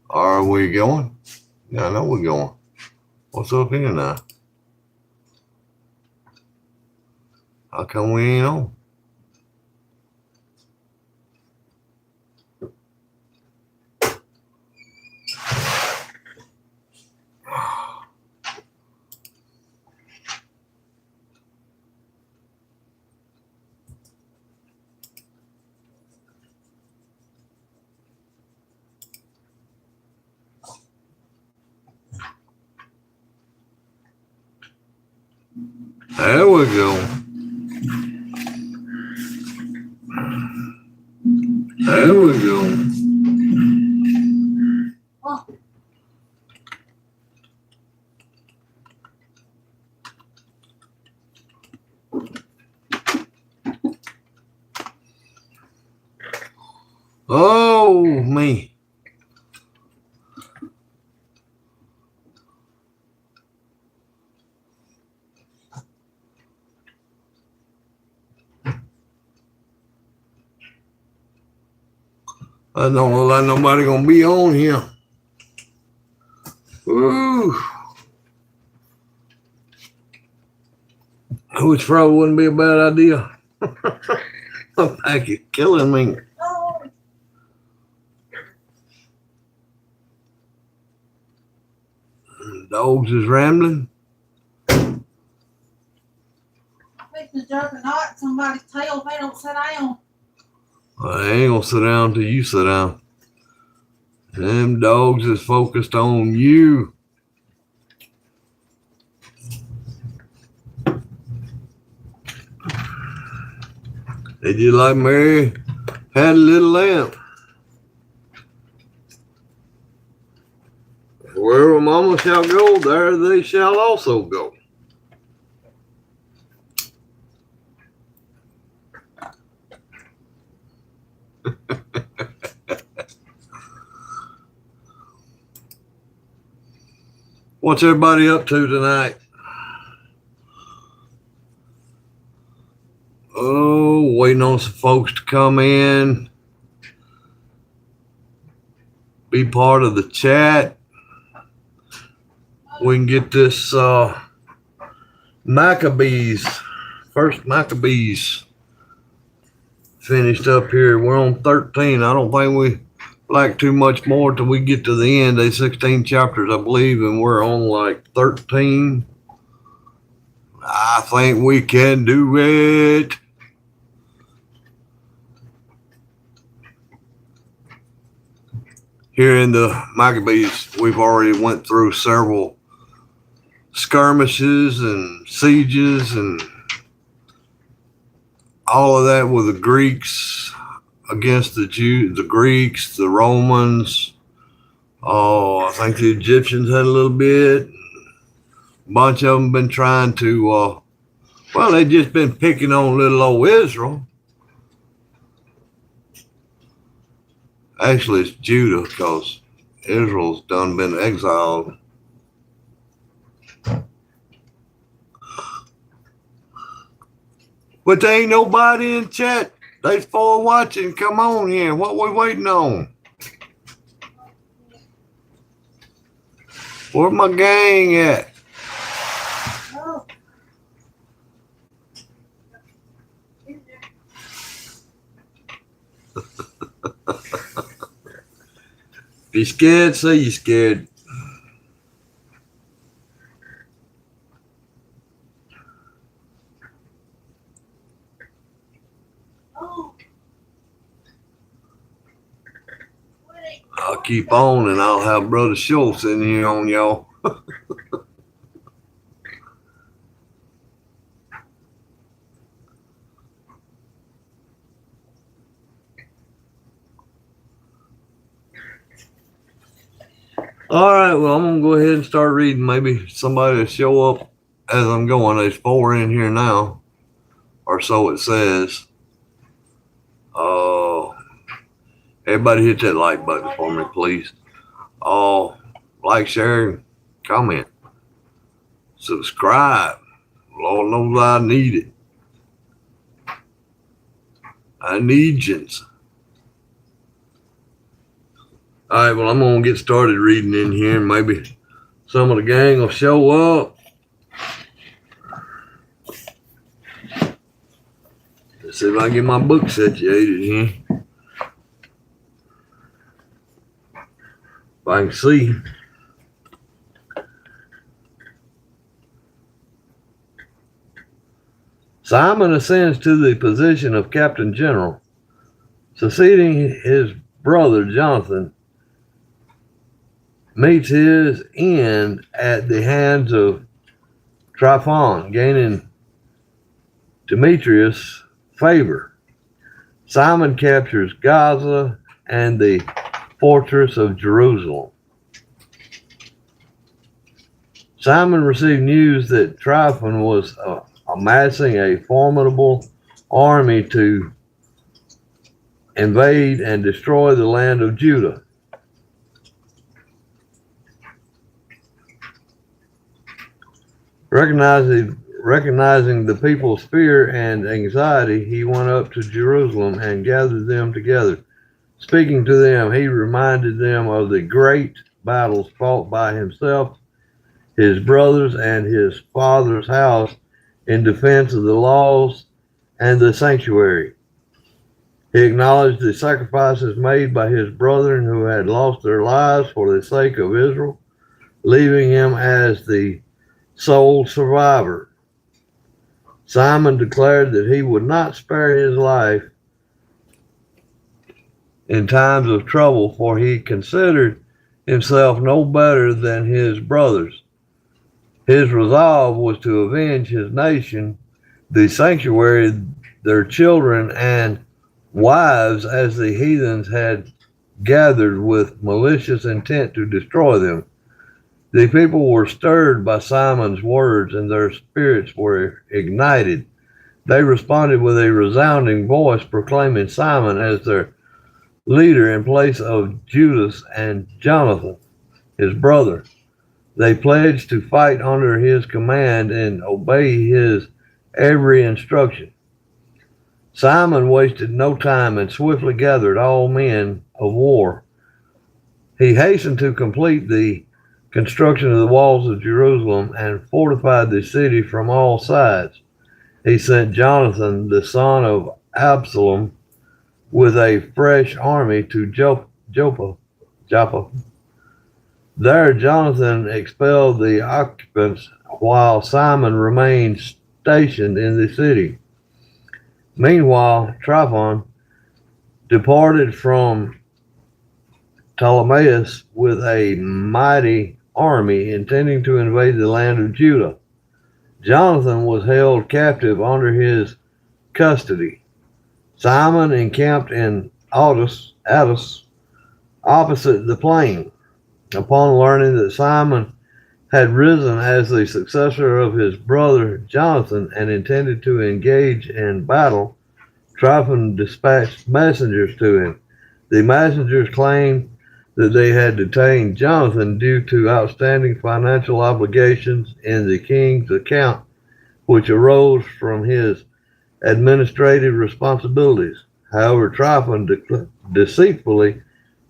Are we going? Yeah, I know we're going. What's up here now? How come we ain't on? There we go. There we go. Oh, me. I don't look like nobody gonna be on here. Ooh. Which probably wouldn't be a bad idea. I'm like, you're killing me. Dogs is rambling. Fixing to jerk a knot in somebody's tail if they don't sit down. I ain't gonna sit down till you sit down. Them dogs is focused on you. They just like Mary had a little lamp. Wherever mama shall go, there they shall also go. What's everybody up to tonight? Oh, waiting on some folks to come in, be part of the chat. We can get this Maccabees, first Maccabees finished up here. We're on 13. I don't think we like too much more till we get to the end. There's 16 chapters, I believe, and we're on like 13. I think we can do it. Here in the Maccabees, we've already went through several skirmishes and sieges and all of that with the Greeks against the Jews, the Greeks, the Romans. Oh, I think the Egyptians had a little bit. A bunch of them been trying to, well, they just been picking on little old Israel. Actually, it's Judah because Israel's done been exiled. But there ain't nobody in chat. There's 4 watching. Come on here. What we waiting on? Where my gang at? If you're scared, say you're scared. I'll keep on and I'll have Brother Schultz in here on y'all. All right, well, I'm going to go ahead and start reading. Maybe somebody will show up as I'm going. There's 4 in here now, or so it says. Everybody hit that like button for me, please. like, share, and comment. Subscribe. Lord knows I need it. I need you. All right, well, I'm going to get started reading in here, and maybe some of the gang will show up. Let's see if I can get my book situated here. If I can see. Simon ascends to the position of Captain General, succeeding his brother Jonathan. Meets his end at the hands of Tryphon, gaining Demetrius' favor. Simon captures Gaza and the fortress of Jerusalem. Simon received news that Tryphon was amassing a formidable army to invade and destroy the land of Judah. Recognizing the people's fear and anxiety, he went up to Jerusalem and gathered them together. Speaking to them, he reminded them of the great battles fought by himself, his brothers, and his father's house in defense of the laws and the sanctuary. He acknowledged the sacrifices made by his brethren who had lost their lives for the sake of Israel, leaving him as the sole survivor. Simon declared that he would not spare his life in times of trouble, for he considered himself no better than his brothers. His resolve was to avenge his nation, the sanctuary, their children, and wives, as the heathens had gathered with malicious intent to destroy them. The people were stirred by Simon's words, and their spirits were ignited. They responded with a resounding voice, proclaiming Simon as their leader in place of Judas and Jonathan, his brother. They pledged to fight under his command and obey his every instruction. Simon wasted no time and swiftly gathered all men of war. He hastened to complete the construction of the walls of Jerusalem and fortified the city from all sides. He sent Jonathan, the son of Absalom, with a fresh army to Joppa. There, Jonathan expelled the occupants while Simon remained stationed in the city. Meanwhile, Tryphon departed from Ptolemais with a mighty army, intending to invade the land of Judah. Jonathan was held captive under his custody. Simon encamped in Addus, opposite the plain. Upon learning that Simon had risen as the successor of his brother Jonathan and intended to engage in battle, Tryphon dispatched messengers to him. The messengers claimed that they had detained Jonathan due to outstanding financial obligations in the king's account, which arose from his administrative responsibilities. However, Tryphon deceitfully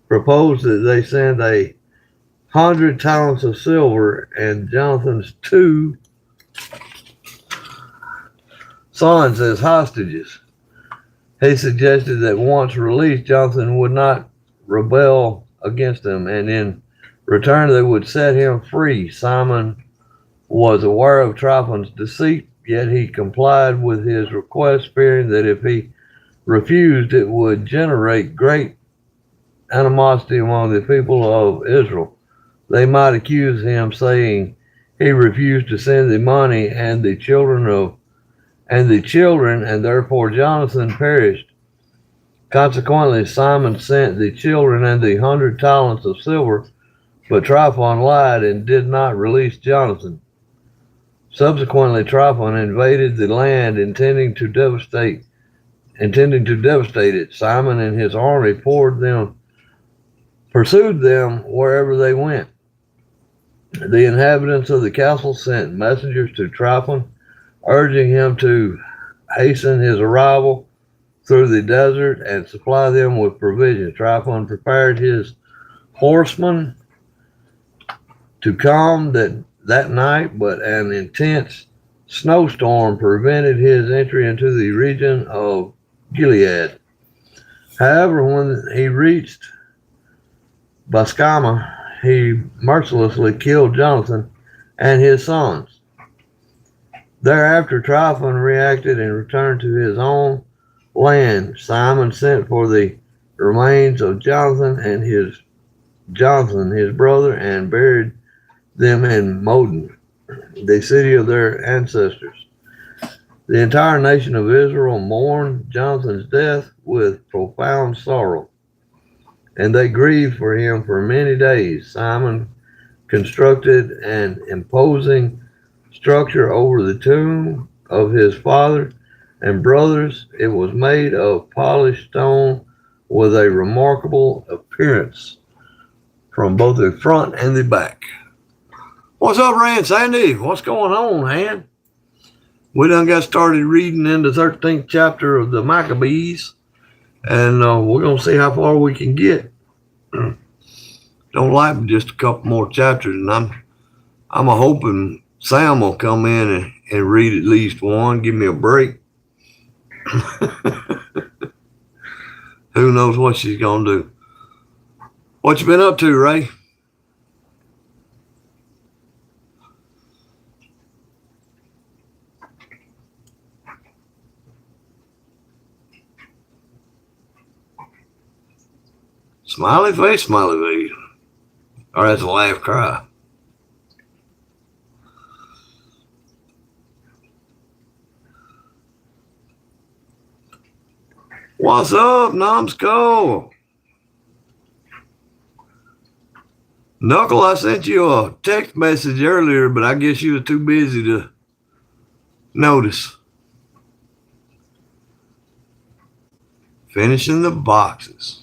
proposed that they send 100 talents of silver and Jonathan's 2 sons as hostages. He suggested that once released, Jonathan would not rebel against them, and in return they would set him free. Simon was aware of Tryphon's deceit, yet he complied with his request, fearing that if he refused, it would generate great animosity among the people of Israel. They might accuse him, saying he refused to send the money, and the children, and therefore Jonathan perished. Consequently, Simon sent the children and the 100 talents of silver, but Tryphon lied and did not release Jonathan. Subsequently, Tryphon invaded the land, intending to devastate it. Simon and his army pursued them wherever they went. The inhabitants of the castle sent messengers to Tryphon, urging him to hasten his arrival through the desert and supply them with provisions. Tryphon prepared his horsemen to come that night, but an intense snowstorm prevented his entry into the region of Gilead. However, when he reached Bascama, he mercilessly killed Jonathan and his sons. Thereafter, Tryphon reacted and returned to his own land. Simon sent for the remains of Jonathan, his brother, and buried them in Modin, the city of their ancestors. The entire nation of Israel mourned Jonathan's death with profound sorrow, and they grieved for him for many days. Simon constructed an imposing structure over the tomb of his father and brothers. It was made of polished stone with a remarkable appearance from both the front and the back. What's up, Ray and Sandy? What's going on, man? We done got started reading in the 13th chapter of the Maccabees, and we're going to see how far we can get. Don't like just a couple more chapters, and I'm hoping Sam will come in and read at least one, give me a break. Who knows what she's going to do. What you been up to, Ray? Smiley face, smiley face. Or that's a laugh cry. What's up, Numbskull? Knuckle, I sent you a text message earlier, but I guess you were too busy to notice. Finishing the boxes.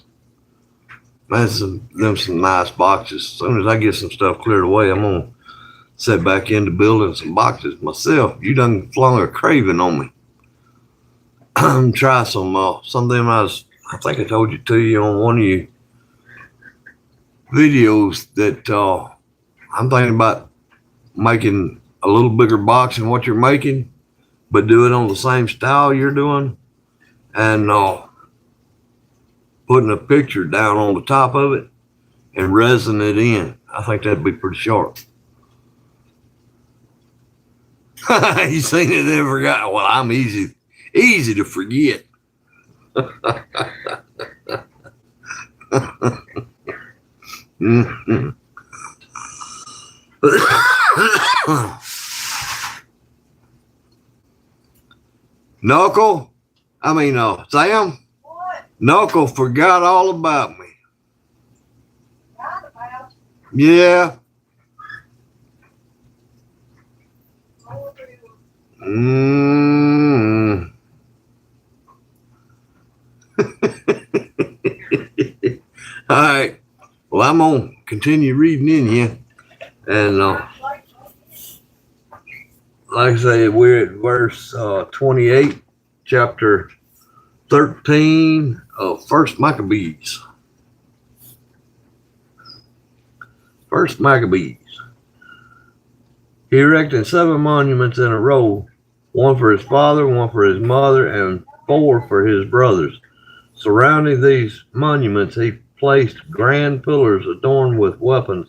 That's some nice boxes. As soon as I get some stuff cleared away, I'm going to set back into building some boxes myself. You done flung a craving on me. Try some of them I think I told you on one of your videos that I'm thinking about making a little bigger box than what you're making, but do it on the same style you're doing, and putting a picture down on the top of it and resin it in. I think that'd be pretty sharp. You seen it and forgot? Well, I'm easy to forget. Sam? What? Knuckle forgot all about me. Forgot about Yeah. All right. Well, I'm going to continue reading in here. And like I say, we're at verse 28, chapter 13 of First Maccabees. First Maccabees. He erected 7 monuments in a row, one for his father, one for his mother, and 4 for his brothers. Surrounding these monuments, he placed grand pillars adorned with weapons,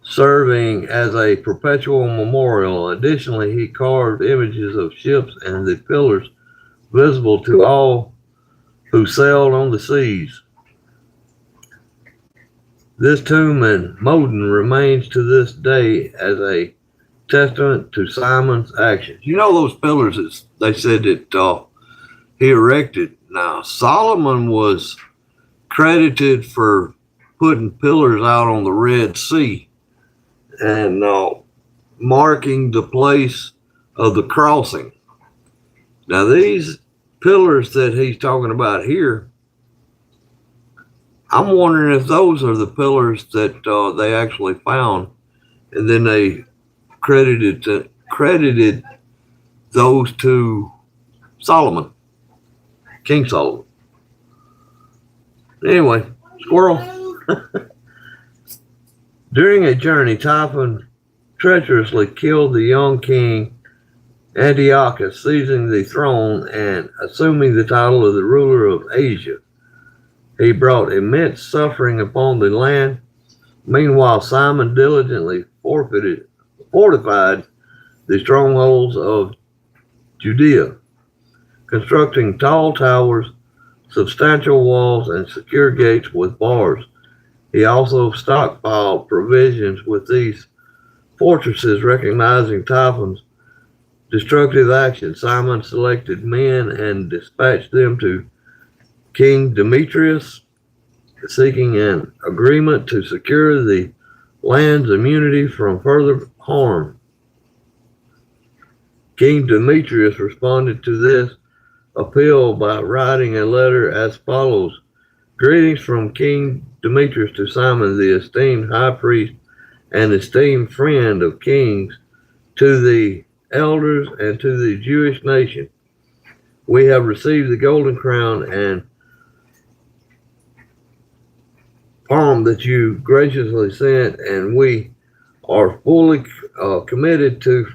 serving as a perpetual memorial. Additionally, he carved images of ships and the pillars visible to all who sailed on the seas. This tomb in Modin remains to this day as a testament to Simon's actions. You know those pillars that they said that he erected? Now, Solomon was credited for putting pillars out on the Red Sea and marking the place of the crossing. Now, these pillars that he's talking about here, I'm wondering if those are the pillars that they actually found and then they credited those to Solomon, King Solomon. Anyway, squirrel. During a journey, Typhon treacherously killed the young king Antiochus, seizing the throne and assuming the title of the ruler of Asia. He brought immense suffering upon the land. Meanwhile, Simon diligently fortified the strongholds of Judea, constructing tall towers, substantial walls, and secure gates with bars. He also stockpiled provisions with these fortresses. Recognizing Typhon's destructive action, Simon selected men and dispatched them to King Demetrius, seeking an agreement to secure the land's immunity from further harm. King Demetrius responded to this appeal by writing a letter as follows: Greetings from King Demetrius to Simon, the esteemed high priest and esteemed friend of kings, to the elders and to the Jewish nation. We have received the golden crown and palm that you graciously sent, and we are fully committed to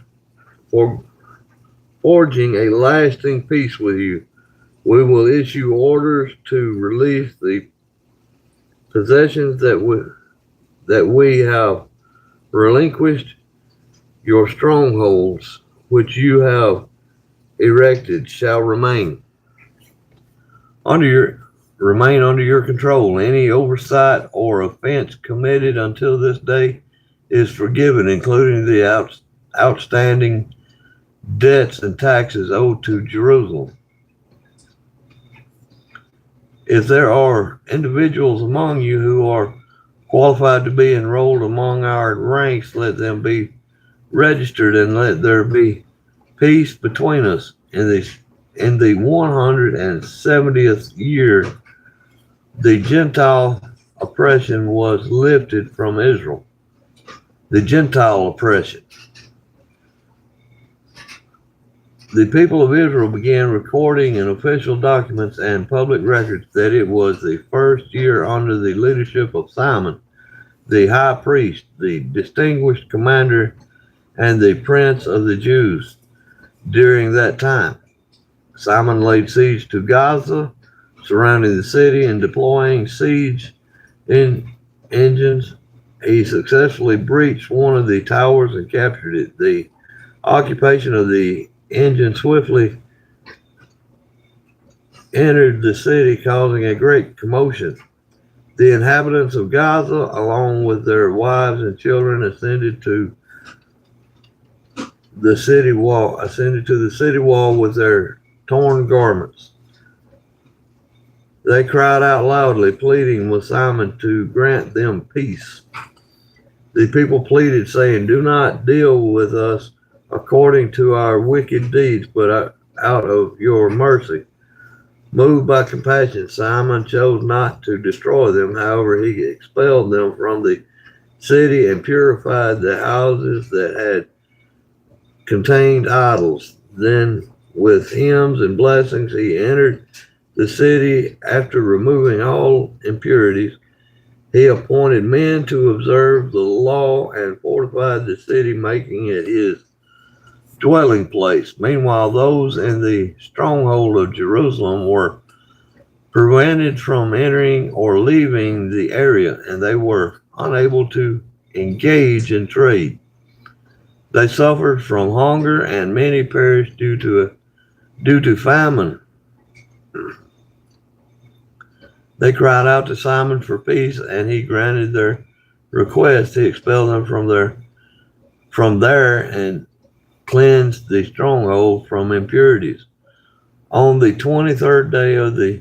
forging a lasting peace with you. We will issue orders to release the possessions that we have relinquished. Your strongholds, which you have erected, shall remain under your control. Any oversight or offense committed until this day is forgiven, including the outstanding debts and taxes owed to Jerusalem. If there are individuals among you who are qualified to be enrolled among our ranks, let them be registered, and let there be peace between us. In the 170th year, the Gentile oppression was lifted from Israel. The Gentile oppression. The people of Israel began recording in official documents and public records that it was the first year under the leadership of Simon, the high priest, the distinguished commander, and the prince of the Jews. During that time, Simon laid siege to Gaza, surrounding the city and deploying siege engines. He successfully breached one of the towers and captured it. The occupation of the engine swiftly entered the city, causing a great commotion. The inhabitants of Gaza, along with their wives and children, ascended to the city wall with their torn garments. They cried out loudly, pleading with Simon to grant them peace. The people pleaded, saying, "Do not deal with us according to our wicked deeds, but out of your mercy." Moved by compassion, Simon chose not to destroy them. However, he expelled them from the city and purified the houses that had contained idols. Then, with hymns and blessings, he entered the city. After removing all impurities, he appointed men to observe the law and fortified the city, making it his dwelling place. Meanwhile, those in the stronghold of Jerusalem were prevented from entering or leaving the area, and they were unable to engage in trade. They suffered from hunger, and many perished due to famine. They cried out to Simon for peace, and he granted their request. He expelled them from there and cleansed the stronghold from impurities. On the 23rd day of the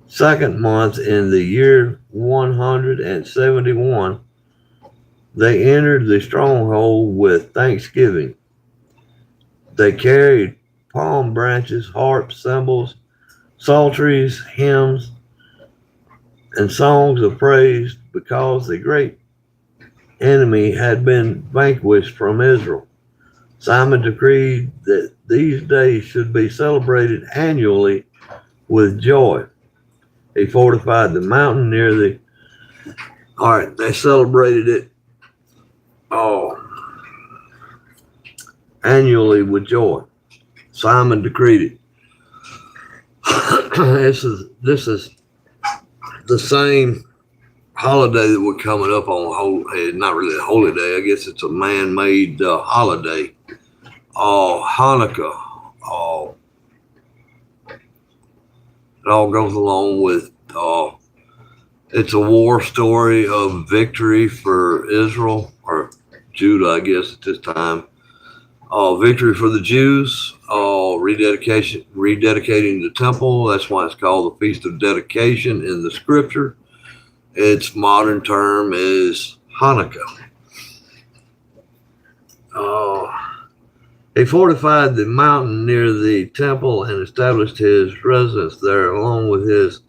second month in the year 171, they entered the stronghold with thanksgiving. They carried palm branches, harps, cymbals, psalteries, hymns, and songs of praise, because the great enemy had been vanquished from Israel. Simon decreed that these days should be celebrated annually with joy. He fortified the mountain near the. All right, they celebrated it annually with joy. Simon decreed it. This is the same holiday that we're coming up on. Not really a holy day. I guess it's a man-made holiday. Hanukkah. It all goes along with. It's a war story of victory for Israel or Judah, I guess, at this time. Victory for the Jews, rededicating the temple. That's why it's called the Feast of Dedication in the scripture. Its modern term is Hanukkah. He fortified the mountain near the temple and established his residence there along with his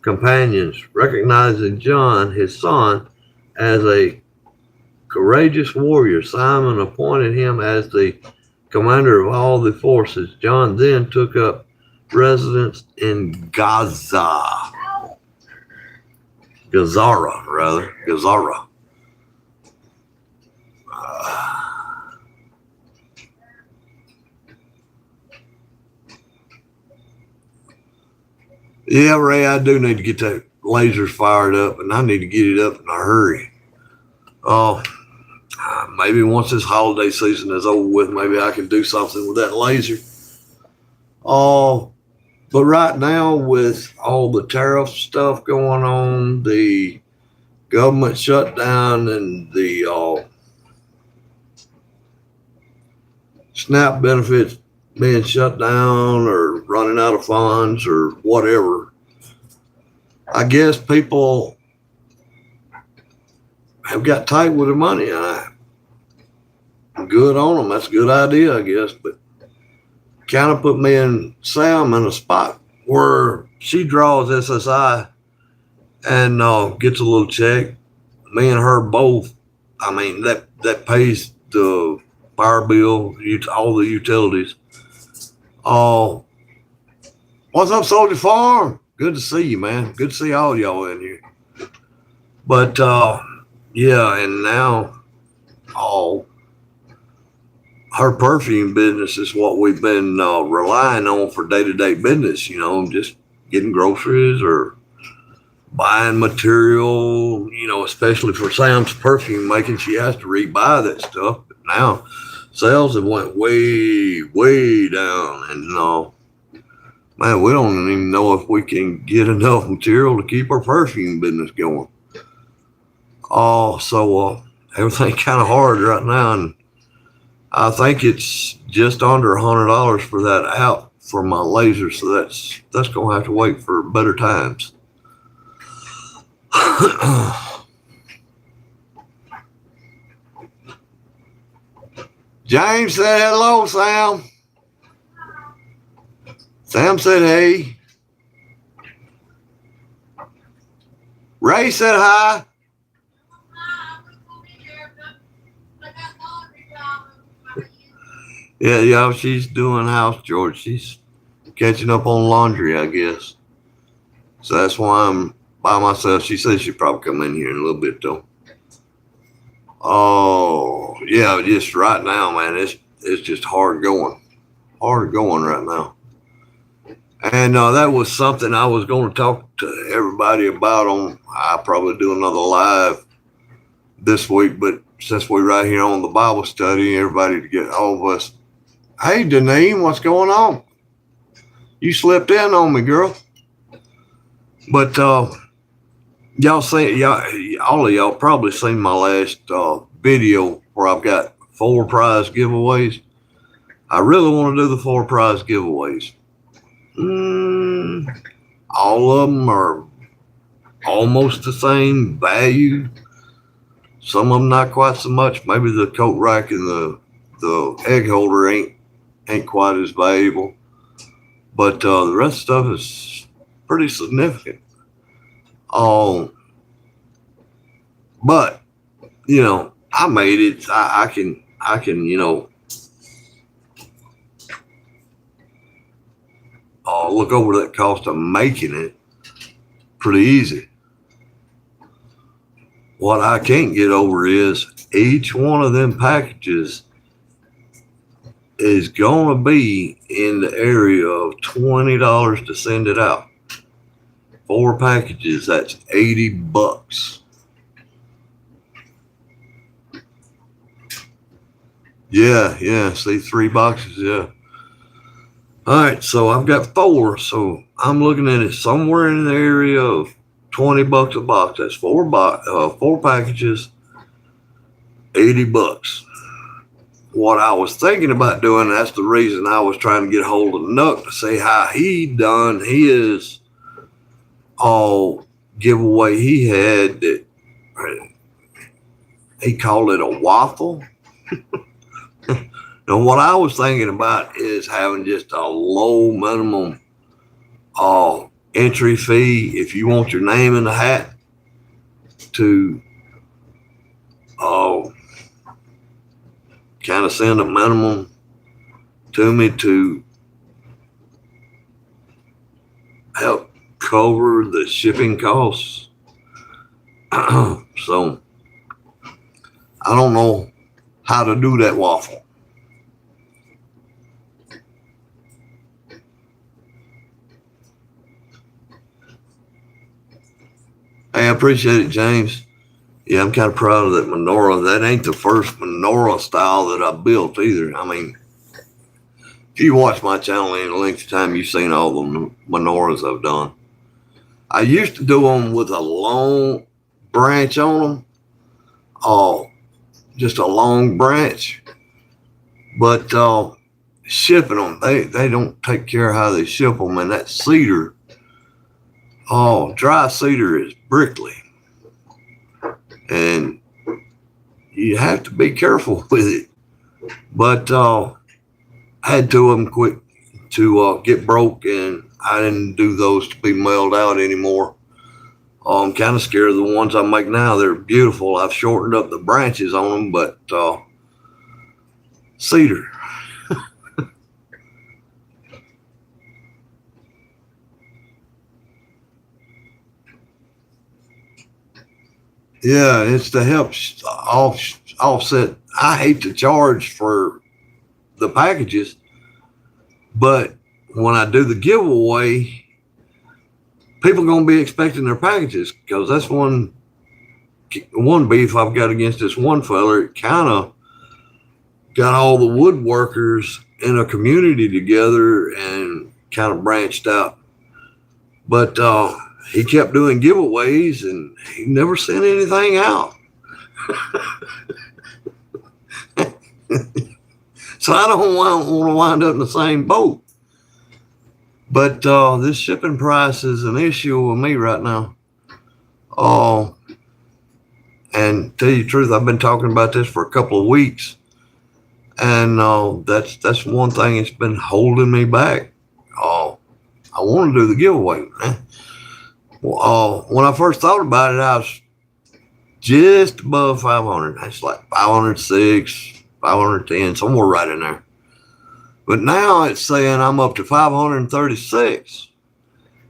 companions, recognizing John, his son, as a courageous warrior. Simon appointed him as the commander of all the forces. John then took up residence in Gaza. Gazara. Yeah, Ray, I do need to get that lasers fired up, and I need to get it up in a hurry. Maybe once this holiday season is over with, maybe I can do something with that laser. But right now, with all the tariff stuff going on, the government shutdown, and the SNAP benefits being shut down or running out of funds or whatever, I guess people have got tight with their money. I'm good on them. That's a good idea, I guess. But kind of put me and Sam in a spot where she draws SSI and gets a little check. Me and her both. I mean, that pays the power bill, all the utilities. What's up, Soldier Farm? Good to see you, man. Good to see all y'all in here. But yeah, and now her perfume business is what we've been relying on for day-to-day business. Just getting groceries or buying material. Especially for Sam's perfume making, she has to rebuy that stuff. But now sales have went way, way down, and man, we don't even know if we can get enough material to keep our perfume business going. So everything kind of hard right now, and I think it's just under $100 for that out for my laser, so that's gonna have to wait for better times. James said hello, Sam. Sam said hey. Ray said hi. Yeah, she's doing house chores. She's catching up on laundry, I guess. So that's why I'm by myself. She says she'll probably come in here in a little bit, though. Oh, yeah, just right now, man, it's just hard going right now. And that was something I was going to talk to everybody about I'll probably do another live this week, but since we're right here on the Bible study, everybody to get all of us. Hey, Deneen, what's going on? You slipped in on me, girl. But y'all see, all of y'all probably seen my last video where I've got 4 prize giveaways. I really want to do the 4 prize giveaways. All of them are almost the same value. Some of them not quite so much. Maybe the coat rack and the egg holder ain't quite as valuable. But the rest of the stuff is pretty significant. But you know, I made it. I can, you know, look over that cost of making it pretty easy. What I can't get over is each one of them packages is going to be in the area of $20 to send it out. 4 packages, that's $80. Yeah. See, 3 boxes, yeah. All right, so I've got 4, so I'm looking at it somewhere in the area of $20 a box. That's 4 packages, $80. What I was thinking about doing, that's the reason I was trying to get a hold of Nuck to see how he done his giveaway he had that he called it a waffle. Now, what I was thinking about is having just a low minimum entry fee if you want your name in the hat to kind of send a minimum to me to help cover the shipping costs. So I don't know how to do that waffle. Hey, I appreciate it, James. Yeah, I'm kind of proud of that menorah. That ain't the first menorah style that I built either. I mean, if you watch my channel any length of time, you've seen all the menorahs I've done. I used to do them with a long branch on them. Just a long branch. But shipping them, they don't take care of how they ship them. And that cedar, dry cedar is brickly. And you have to be careful with it. But I had 2 of them quick to get broke, and I didn't do those to be mailed out anymore. I'm kind of scared of the ones I make now. They're beautiful. I've shortened up the branches on them, but cedar. Yeah, it's to help offset. I hate to charge for the packages, but when I do the giveaway, people are going to be expecting their packages because that's one beef I've got against this one fella. It kind of got all the woodworkers in a community together and kind of branched out. But he kept doing giveaways and he never sent anything out. So I don't want to wind up in the same boat. But this shipping price is an issue with me right now. And tell you the truth, I've been talking about this for a couple of weeks. And that's one thing that's been holding me back. I want to do the giveaway. When I first thought about it, I was just above 500. That's like 506, 510, somewhere right in there. But now it's saying I'm up to 536.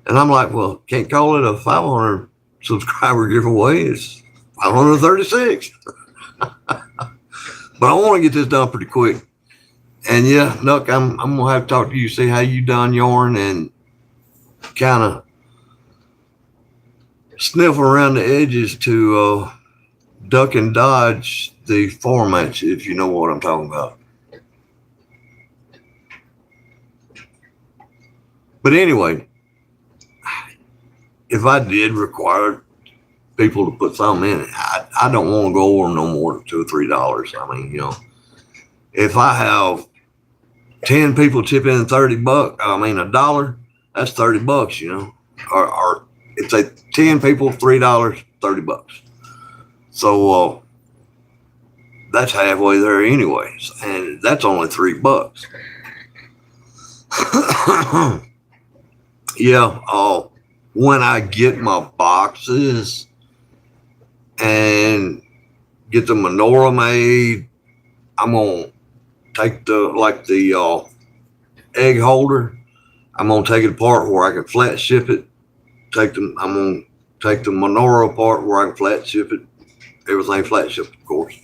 And I'm like, well, can't call it a 500 subscriber giveaway. It's 536. But I want to get this done pretty quick. And yeah, Nuck, I'm going to have to talk to you, see how you done yarn and kind of sniff around the edges to duck and dodge the formats, if you know what I'm talking about. But anyway, if I did require people to put something in it, I don't want to go over no more than $2 or $3. I mean, if I have 10 people chip in $30, that's $30, or if they 10 people, $3, $30. So that's halfway there anyways, and that's only $3. Yeah, when I get my boxes and get the menorah made. I'm gonna take the egg holder. I'm gonna take it apart where I can flat ship it. I'm gonna take the menorah apart where I can flat ship it. Everything flat shipped, of course.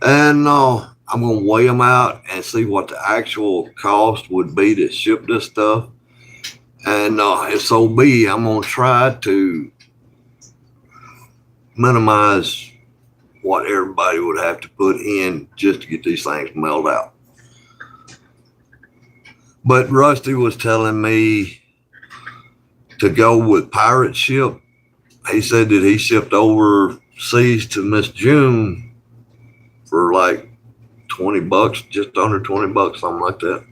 And I'm gonna weigh them out and see what the actual cost would be to ship this stuff. And if so be, I'm gonna try to minimize what everybody would have to put in just to get these things mailed out. But Rusty was telling me to go with pirate ship. He said that he shipped overseas to Miss June for like $20, just under $20, something like that.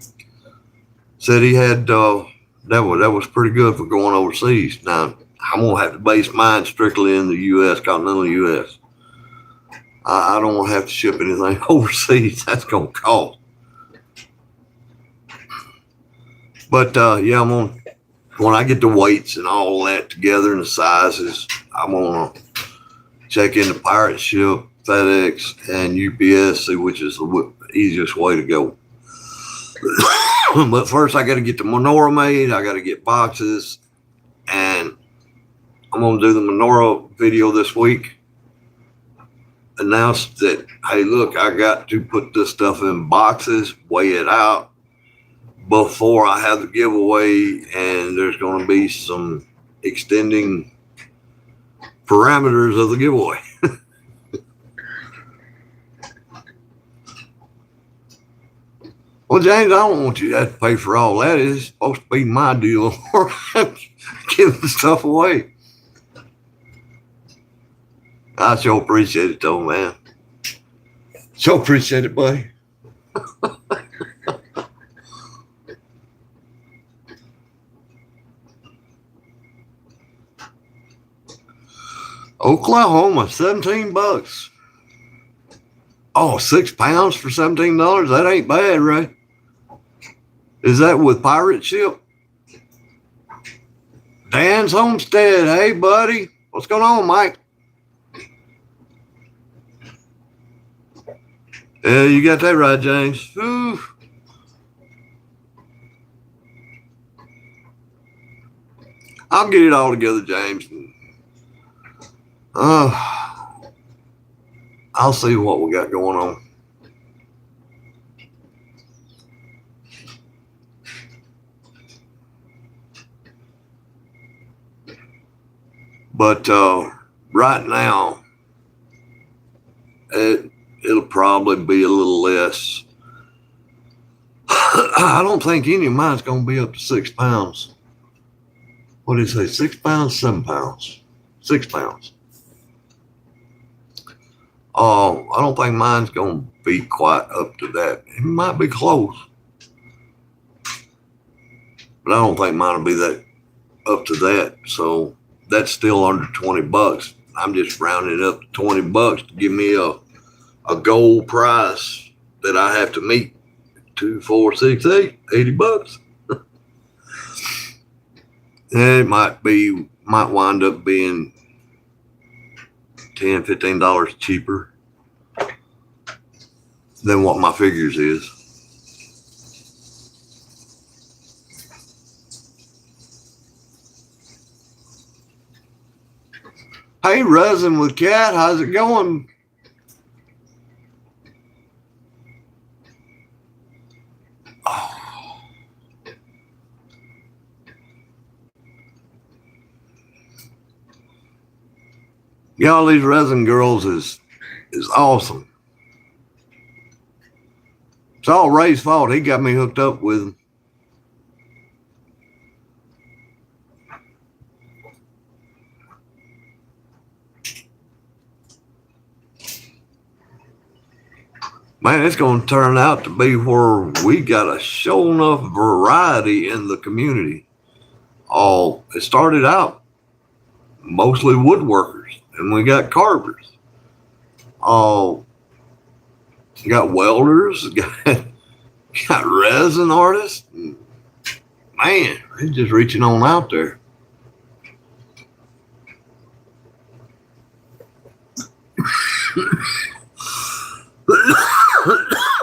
Said he had that was pretty good for going overseas. Now I'm gonna have to base mine strictly in the U.S., continental U.S. I don't want to have to ship anything overseas. That's gonna cost. But yeah, when I get the weights and all that together and the sizes, I'm gonna check into pirate ship, FedEx, and UPS, see which is the easiest way to go. But first, I got to get the menorah made. I got to get boxes, and I'm gonna do the menorah video this week. Announce that, hey, look, I got to put this stuff in boxes, weigh it out before I have the giveaway, and there's going to be some extending parameters of the giveaway. Well, James, I don't want you to have to pay for all that. It's supposed to be my deal. Giving the stuff away. I sure appreciate it, though, man. Sure appreciate it, buddy. Oklahoma, $17. Oh, 6 pounds for $17? That ain't bad, right? Is that with pirate ship? Dan's Homestead. Hey, buddy. What's going on, Mike? Yeah, you got that right, James. Ooh. I'll get it all together, James. I'll see what we got going on. But right now, it'll probably be a little less. I don't think any of mine's going to be up to 6 pounds. What did he say? 6 pounds, 7 pounds, 6 pounds. Oh, I don't think mine's going to be quite up to that. It might be close, but I don't think mine will be that up to that. So that's still under $20. I'm just rounding it up to $20 to give me a goal price that I have to meet. 2, 4, 6, 8, $80. And it might wind up being $10, $15 cheaper than what my figures is. Hey, Resin with Cat, how's it going? Oh. Y'all, these Resin girls is awesome. It's all Ray's fault. He got me hooked up with them. Man, it's going to turn out to be where we got a show enough variety in the community. It started out mostly woodworkers, and we got carvers. Got welders, got resin artists. Man, they're just reaching on out there.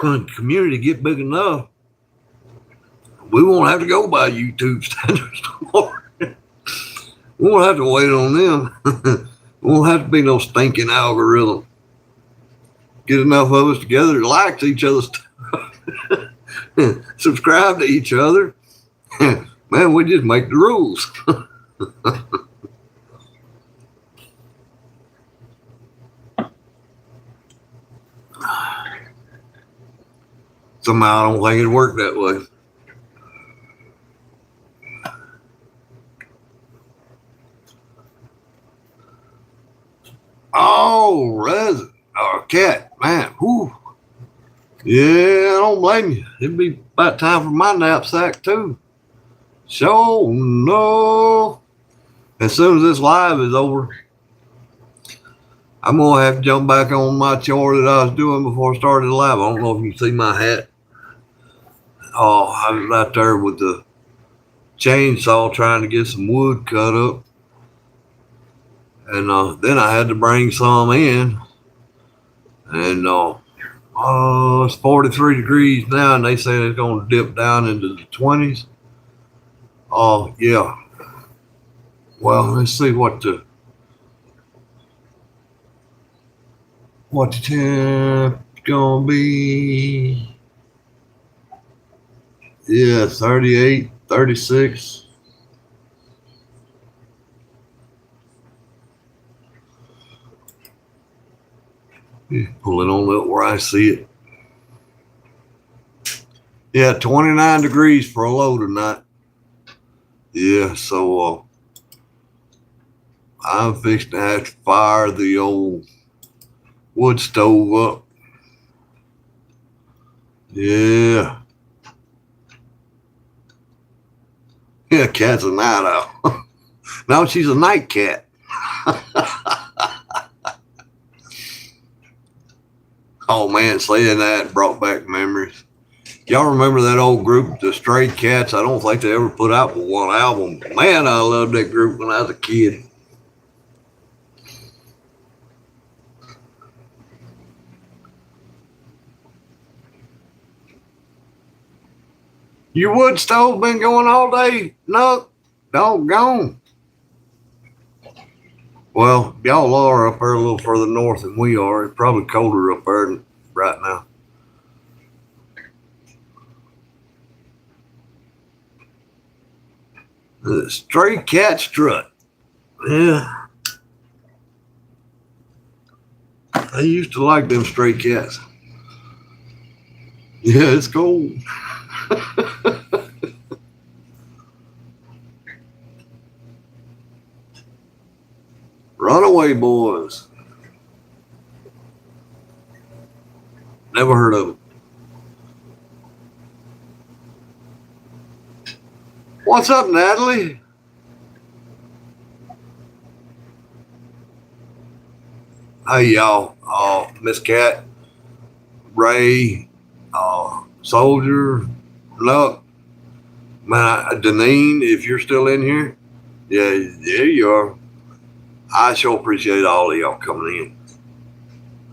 When the community get big enough, we won't have to go by YouTube standards no more. We won't have to wait on them. We won't have to be no stinking algorithm. Get enough of us together to like each other's stuff. Subscribe to each other. Man, we just make the rules. Somehow I don't think it'd work that way. Oh, resin or cat, man. Whew. Yeah, I don't blame you. It'd be about time for my knapsack too. So no. As soon as this live is over, I'm gonna have to jump back on my chore that I was doing before I started the live. I don't know if you see my hat. Oh, I was out there with the chainsaw trying to get some wood cut up. And then I had to bring some in. And it's 43 degrees now, and they say it's going to dip down into the 20s. Oh, yeah. Well, let's see what the temp's going to be. Yeah, 38, 36. Pull it on up where I see it. Yeah, 29 degrees for a low tonight. Yeah, so I'm fixing to have to fire the old wood stove up. Yeah. Yeah, cat's a night owl. No, she's a night cat. Oh man, saying that brought back memories. Y'all remember that old group, the Stray Cats? I don't think they ever put out one album. Man, I loved that group when I was a kid. Your wood stove been going all day? No, doggone. Well, y'all are up there a little further north than we are. It's probably colder up there right now. The Stray Cat Strut. Yeah. I used to like them stray cats. Yeah, it's cold. Runaway Boys. Never heard of them. What's up, Natalie? Hey, y'all. Miss Cat, Ray, Soldier, Luck, man, Deneen, if you're still in here. Yeah, there you are. I sure appreciate all of y'all coming in.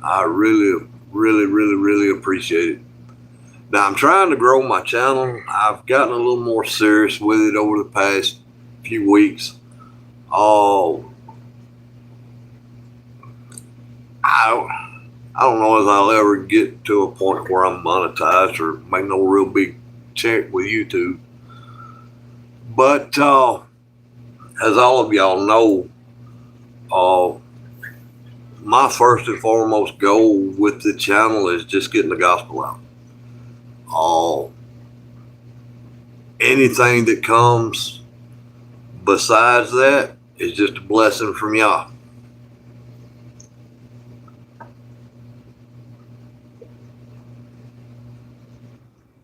I really, really, really, really appreciate it. Now, I'm trying to grow my channel. I've gotten a little more serious with it over the past few weeks. I don't know if I'll ever get to a point where I'm monetized or make no real big check with YouTube. But as all of y'all know, my first and foremost goal with the channel is just getting the gospel out. Anything that comes besides that is just a blessing from y'all.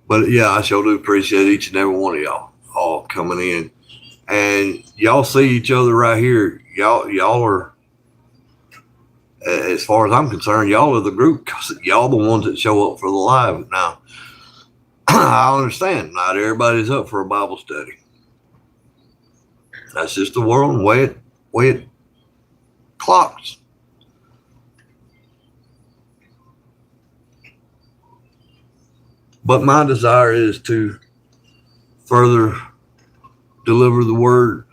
But yeah, I sure do appreciate each and every one of y'all all coming in. And y'all see each other right here. Y'all are, as far as I'm concerned, y'all are the group, because y'all the ones that show up for the live. Now, I understand not everybody's up for a Bible study. That's just the world and way it clocks. But my desire is to further deliver the word.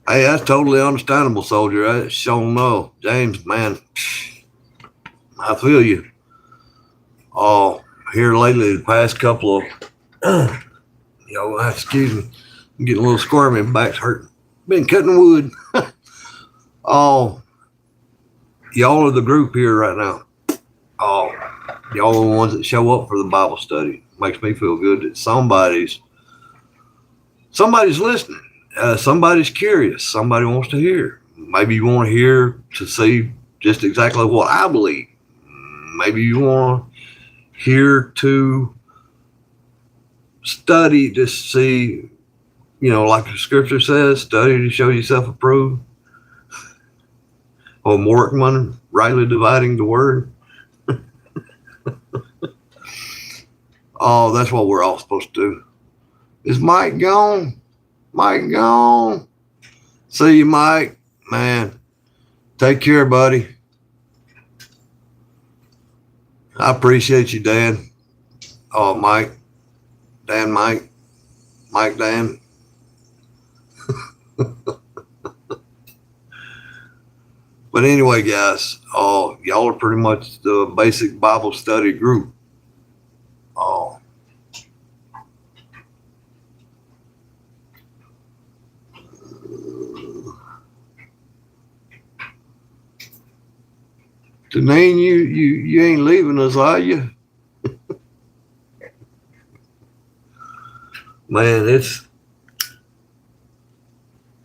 Hey, that's totally understandable, soldier. I sure know. James, man, I feel you. Oh, here lately, the past couple of, excuse me, I'm getting a little squirmy, back's hurting. Been cutting wood. Oh, y'all are the group here right now. Oh, y'all are the ones that show up for the Bible study. Makes me feel good that somebody's listening. Somebody's curious. Somebody wants to hear. Maybe you want to hear to see just exactly what I believe. Maybe you want to hear to study to see, like the scripture says, study to show yourself approved. Or workman, rightly dividing the word. Oh, that's what we're all supposed to do. Is Mike gone? Mike gone. See you, Mike. Man, take care, buddy. I appreciate you, Dan. Oh, Mike. Dan, Mike. Mike, Dan. But anyway, guys, y'all are pretty much the basic Bible study group. Oh. Deneen, you ain't leaving us, are you? Man, it's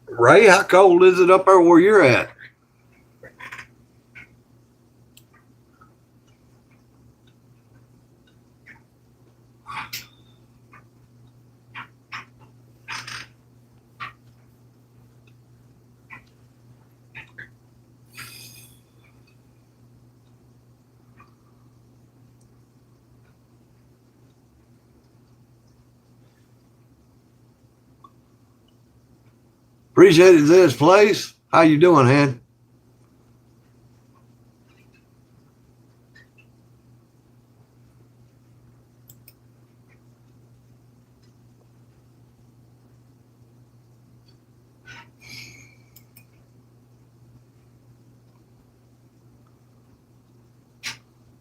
Ray, how cold is it up there where you're at? Appreciate it, this place. How you doing, Han?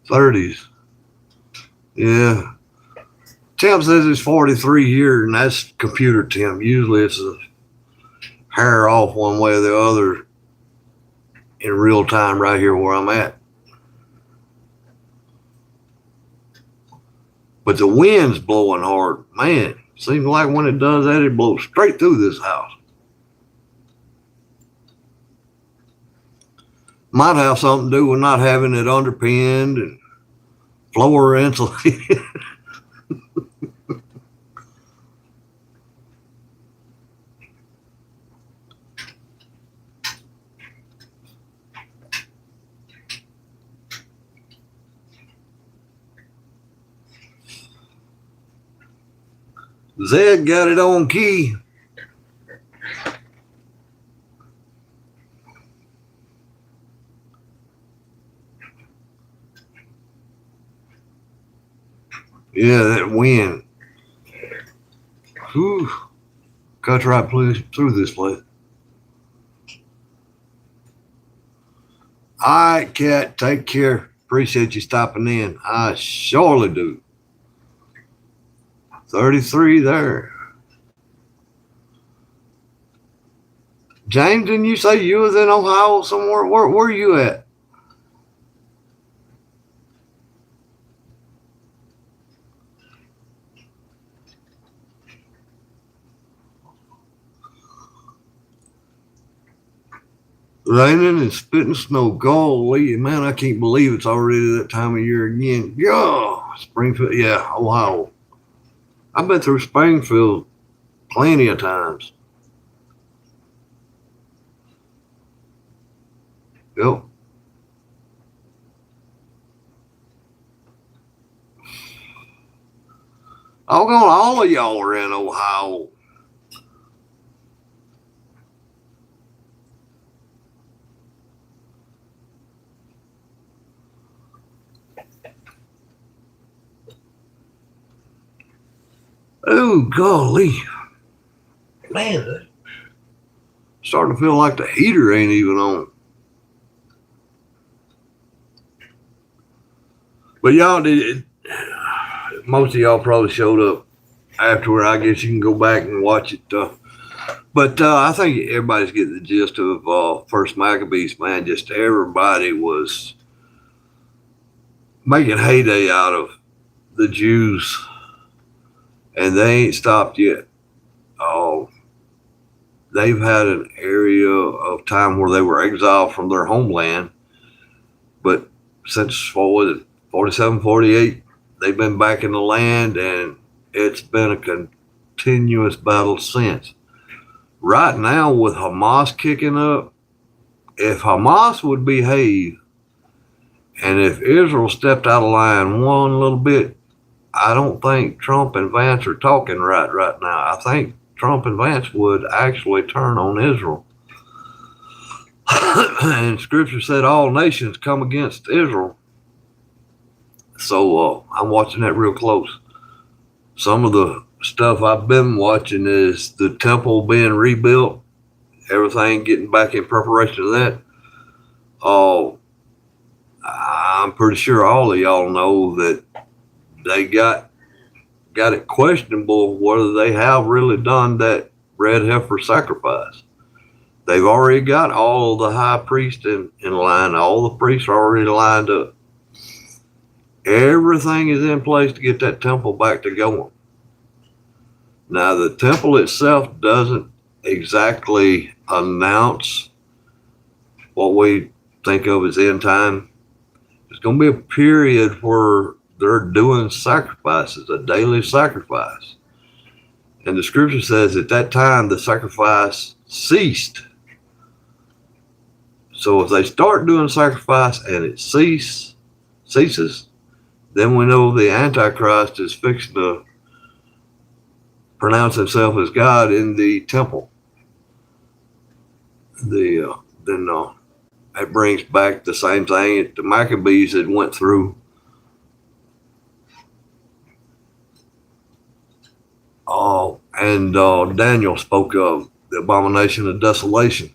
'30s. Yeah. Tim says it's 43 here, and that's computer Tim. Usually it's a hair off one way or the other in real time right here where I'm at. But the wind's blowing hard. Man, seems like when it does that, it blows straight through this house. Might have something to do with not having it underpinned and floor insulated. Zed got it on key. Yeah, that wind. Whew. Cuts right through this place. All right, Cat. Take care. Appreciate you stopping in. I surely do. 33 there. James, didn't you say you was in Ohio somewhere? Where are you at? Raining and spitting snow. Golly, man, I can't believe it's already that time of year again. Yeah, Springfield. Yeah, Ohio. I've been through Springfield plenty of times. Yep. All of y'all are in Ohio. Oh, golly. Man, starting to feel like the heater ain't even on. But y'all did. Most of y'all probably showed up afterward. I guess you can go back and watch it. But I think everybody's getting the gist of First Maccabees, man. Just everybody was making heyday out of the Jews, and they ain't stopped yet. Oh, they've had an area of time where they were exiled from their homeland, but since what was it, 47, 48, they've been back in the land, and it's been a continuous battle since. Right now, with Hamas kicking up, if Hamas would behave and if Israel stepped out of line one little bit, I don't think Trump and Vance are talking right now. I think Trump and Vance would actually turn on Israel. And Scripture said all nations come against Israel. So I'm watching that real close. Some of the stuff I've been watching is the temple being rebuilt, everything getting back in preparation of that. I'm pretty sure all of y'all know that they got it questionable whether they have really done that red heifer sacrifice. They've already got all the high priests in line. All the priests are already lined up. Everything is in place to get that temple back to going. Now, the temple itself doesn't exactly announce what we think of as end time. There's going to be a period where they're doing sacrifices, a daily sacrifice. And the scripture says at that time the sacrifice ceased. So if they start doing sacrifice and it ceases, then we know the Antichrist is fixing to pronounce himself as God in the temple. Then that brings back the same thing that the Maccabees had went through. And Daniel spoke of the abomination of desolation.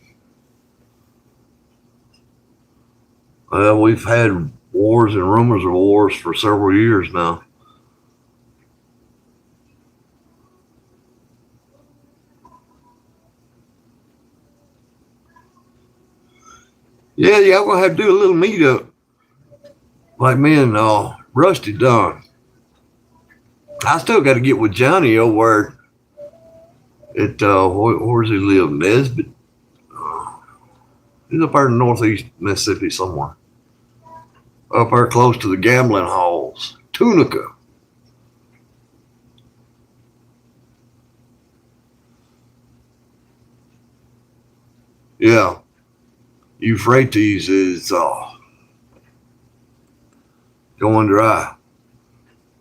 We've had wars and rumors of wars for several years now. Yeah, y'all gonna have to do a little meetup, like me and Rusty done. I still got to get with Johnny over at where does he live? Nesbitt. He's up there in northeast Mississippi somewhere. Up there close to the gambling halls. Tunica. Yeah. Euphrates is going dry.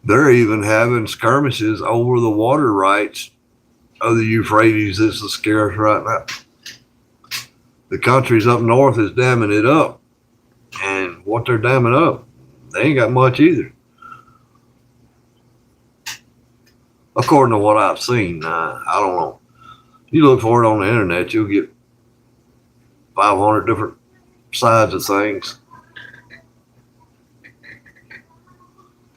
They're even having skirmishes over the water rights of the Euphrates. This is scarce right now. The countries up north is damming it up. And what they're damming up, they ain't got much either. According to what I've seen, I don't know. You look for it on the internet, you'll get 500 different sides of things.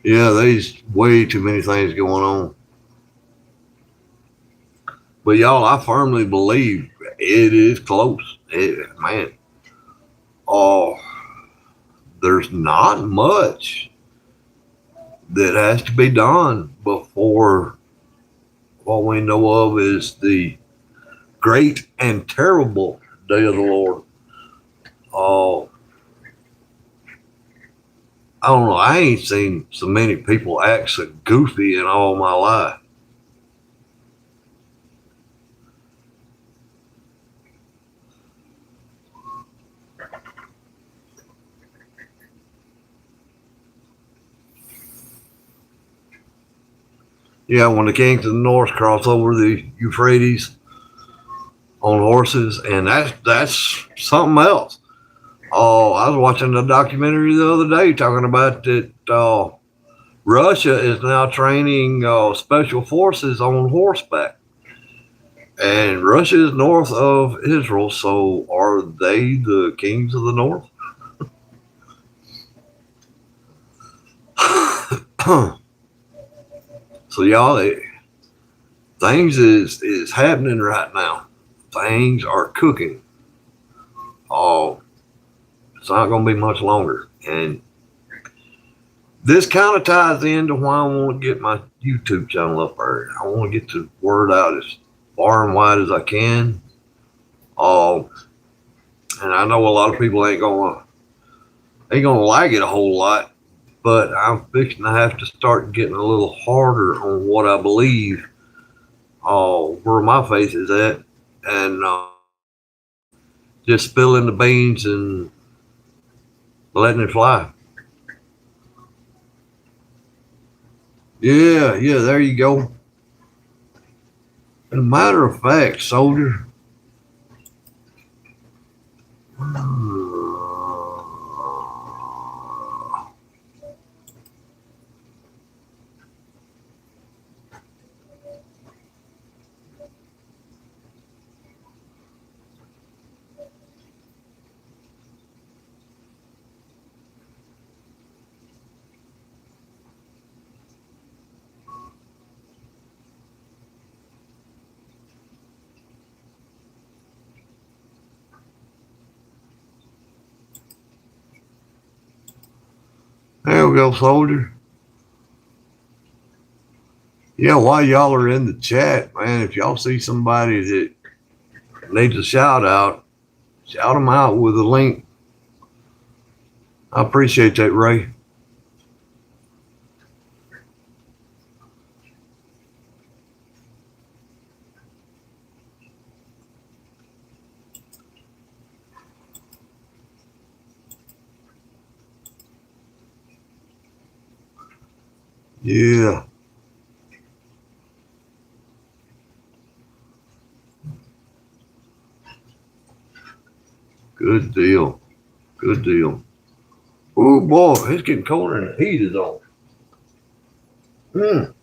Yeah, there's way too many things going on. But y'all, I firmly believe it is close. Man, there's not much that has to be done before what we know of is the great and terrible day of the Lord. I don't know. I ain't seen so many people act so goofy in all my life. Yeah, when the kings of the north cross over the Euphrates on horses, and that's something else. I was watching a documentary the other day talking about that Russia is now training special forces on horseback. And Russia is north of Israel, so are they the kings of the north? So y'all, things is happening right now. Things are cooking. Oh, it's not going to be much longer. And this kind of ties into why I want to get my YouTube channel up there. I want to get the word out as far and wide as I can. And I know a lot of people ain't gonna like it a whole lot, but I'm fixing to have to start getting a little harder on what I believe, where my faith is at, and just spilling the beans and letting it fly. Yeah, there you go. As a matter of fact, soldier, there we go, soldier. Yeah, while y'all are in the chat, man, if y'all see somebody that needs a shout out, shout them out with a link. I appreciate that, Ray. Yeah. Good deal. Good deal. Oh boy, it's getting colder and the heat is on. I'm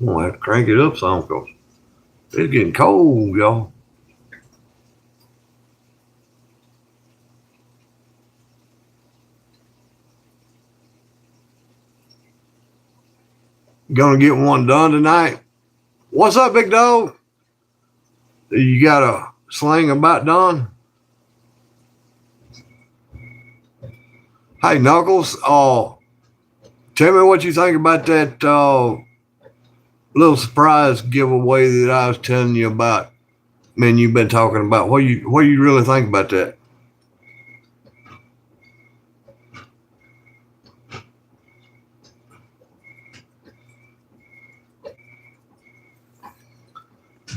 gonna have to crank it up some because it's getting cold, y'all. Gonna get one done tonight. What's up, big dog? You got a slang about done? Hey, Knuckles, tell me what you think about that little surprise giveaway that I was telling you about. Man, you've been talking about. What you really think about that?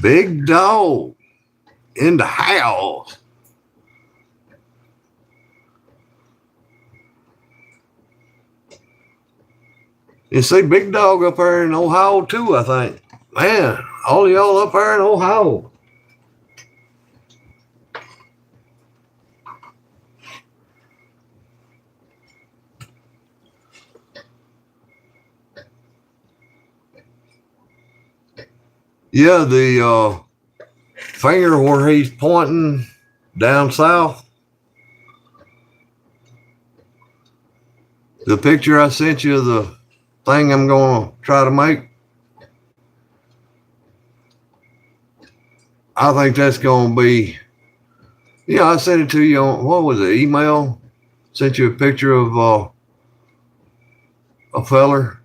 Big dog in the house. You see Big Dog up there in Ohio too, I think. Man, all of y'all up there in Ohio. Yeah, the finger where he's pointing down south. The picture I sent you, the thing I'm going to try to make. I think that's going to be, yeah, I sent it to you on, what was it, email? Sent you a picture of a feller.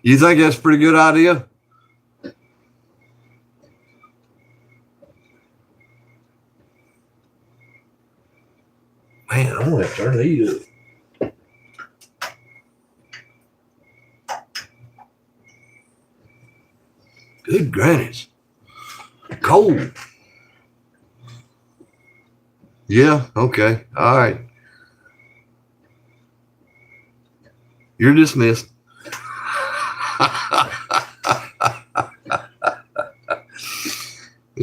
You think that's a pretty good idea? Man, I'm going to have to turn the heat up. Good grannies. Cold. Yeah, okay. All right. You're dismissed.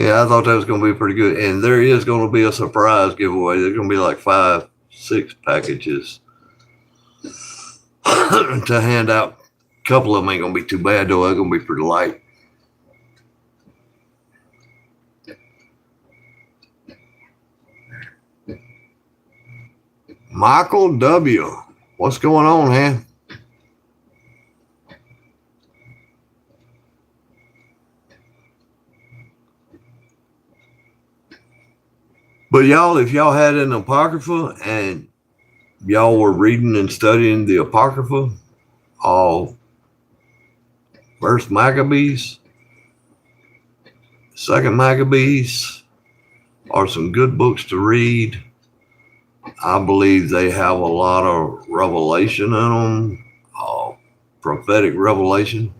Yeah, I thought that was going to be pretty good. And there is going to be a surprise giveaway. There's going to be like 5, 6 packages to hand out. A couple of them ain't going to be too bad, though. They're going to be pretty light. Michael W. What's going on, man? But y'all, if y'all had an Apocrypha and y'all were reading and studying the Apocrypha, First Maccabees, Second Maccabees are some good books to read. I believe they have a lot of revelation in them, prophetic revelation.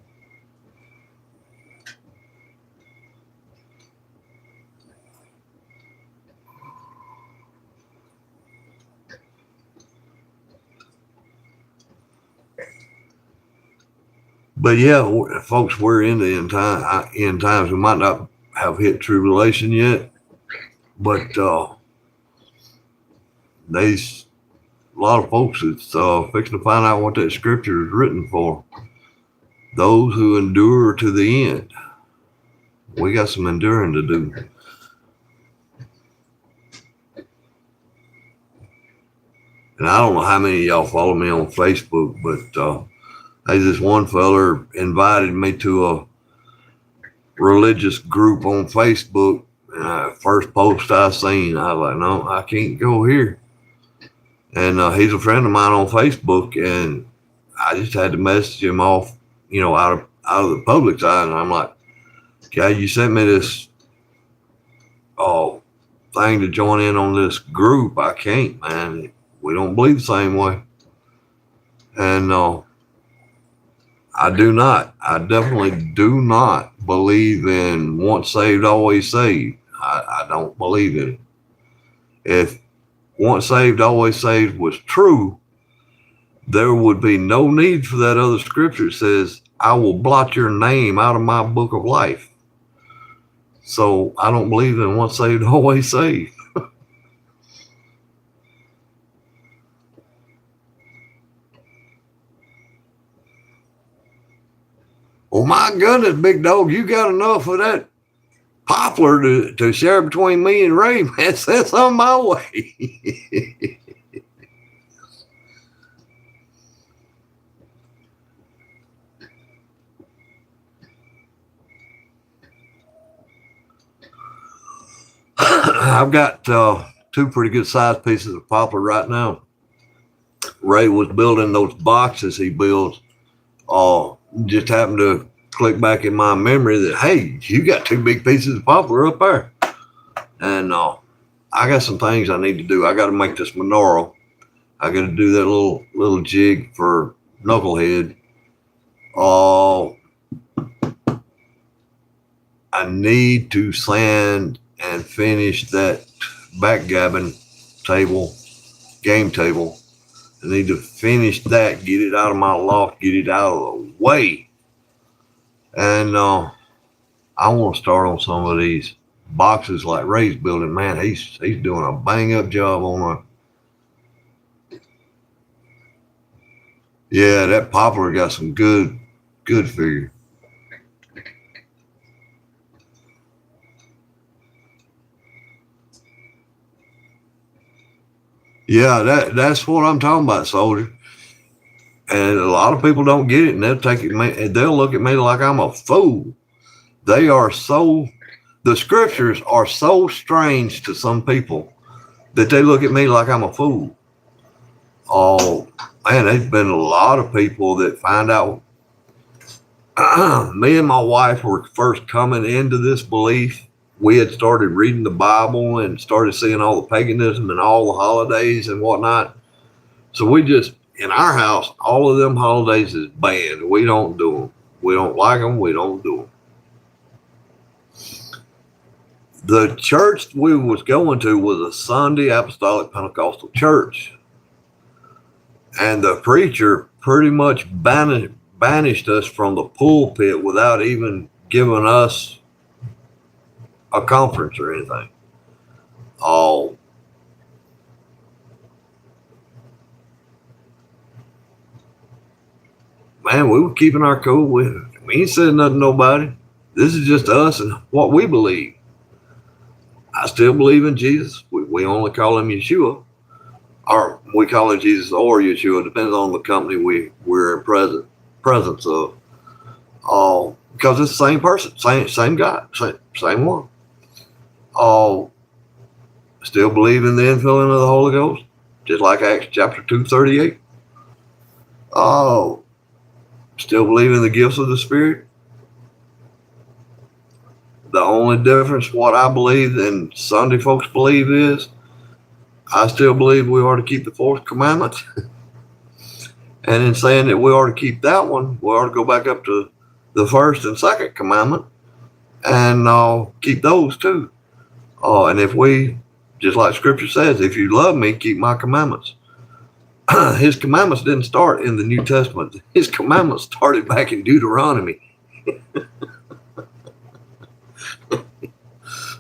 But yeah, folks, we're in the end times. We might not have hit tribulation yet, but there's a lot of folks that's fixing to find out what that scripture is written for. Those who endure to the end. We got some enduring to do. And I don't know how many of y'all follow me on Facebook, but there's this one feller invited me to a religious group on Facebook. And first post I seen, I was like, no, I can't go here. And he's a friend of mine on Facebook, and I just had to message him off, out of the public side. And I'm like, okay, you sent me this thing to join in on this group. I can't, man. We don't believe the same way. And I definitely do not believe in once saved, always saved. I don't believe in it. If once saved, always saved was true, there would be no need for that other scripture that says, I will blot your name out of my book of life. So I don't believe in once saved, always saved. Well, my goodness, big dog, you got enough of that poplar to share between me and Ray, man. Send some my way. I've got 2 pretty good sized pieces of poplar right now. Ray was building those boxes he builds. Just happened to click back in my memory that, hey, you got 2 big pieces of poplar up there. And I got some things I need to do. I got to make this menorah. I got to do that little jig for knucklehead. I need to sand and finish that backgammon table, game table. I need to finish that, get it out of my loft, get it out of the way. And I want to start on some of these boxes like Ray's building. Man, he's doing a bang up job on it. Yeah, that poplar got some good figure. Yeah, that's what I'm talking about, soldier. And a lot of people don't get it, and they'll look at me like I'm a fool. The scriptures are so strange to some people that they look at me like I'm a fool. Oh man, there's been a lot of people that find out. Me and my wife were first coming into this belief. We had started reading the Bible and started seeing all the paganism and all the holidays and whatnot. So we just, in our house, all of them holidays is banned. We don't do them. We don't like them. We don't do them. The church we was going to was a Sunday Apostolic Pentecostal church. And the preacher pretty much banished us from the pulpit without even giving us a conference or anything. Oh, man, we were keeping our cool. We ain't said nothing to nobody. This is just us and what we believe. I still believe in Jesus. We only call him Yeshua, or we call him Jesus or Yeshua. Depends on the company we're in presence of. Because it's the same person, same guy, same one. Still believe in the infilling of the Holy Ghost, just like Acts chapter 2:38. Still believe in the gifts of the Spirit. The only difference, what I believe and Sunday folks believe, is I still believe we ought to keep the fourth commandment. And in saying that we ought to keep that one, we ought to go back up to the first and second commandment and keep those too. And if we, just like Scripture says, if you love me, keep my commandments. His commandments didn't start in the New Testament. His commandments started back in Deuteronomy.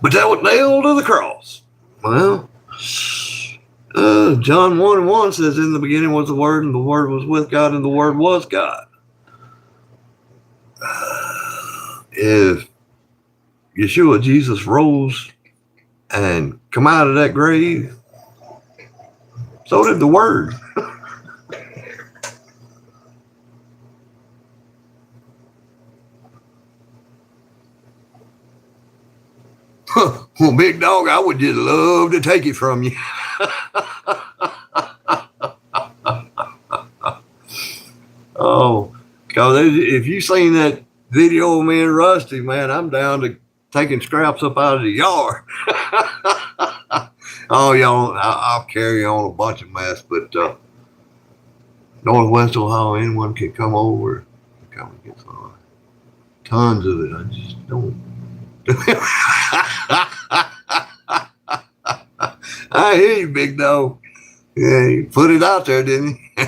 But that was nailed to the cross. Well, John 1:1 says, in the beginning was the Word, and the Word was with God, and the Word was God. If Yeshua, Jesus, rose and come out of that grave, so did the Word. Well, big dog, I would just love to take it from you. Because if you seen that video of me and Rusty, man, I'm down to taking scraps up out of the yard. Y'all, I'll carry on a bunch of mess, but Northwest Ohio, anyone can come over, come and get some. Tons of it. I just don't. I hear you, big dog. Yeah, you put it out there, didn't you?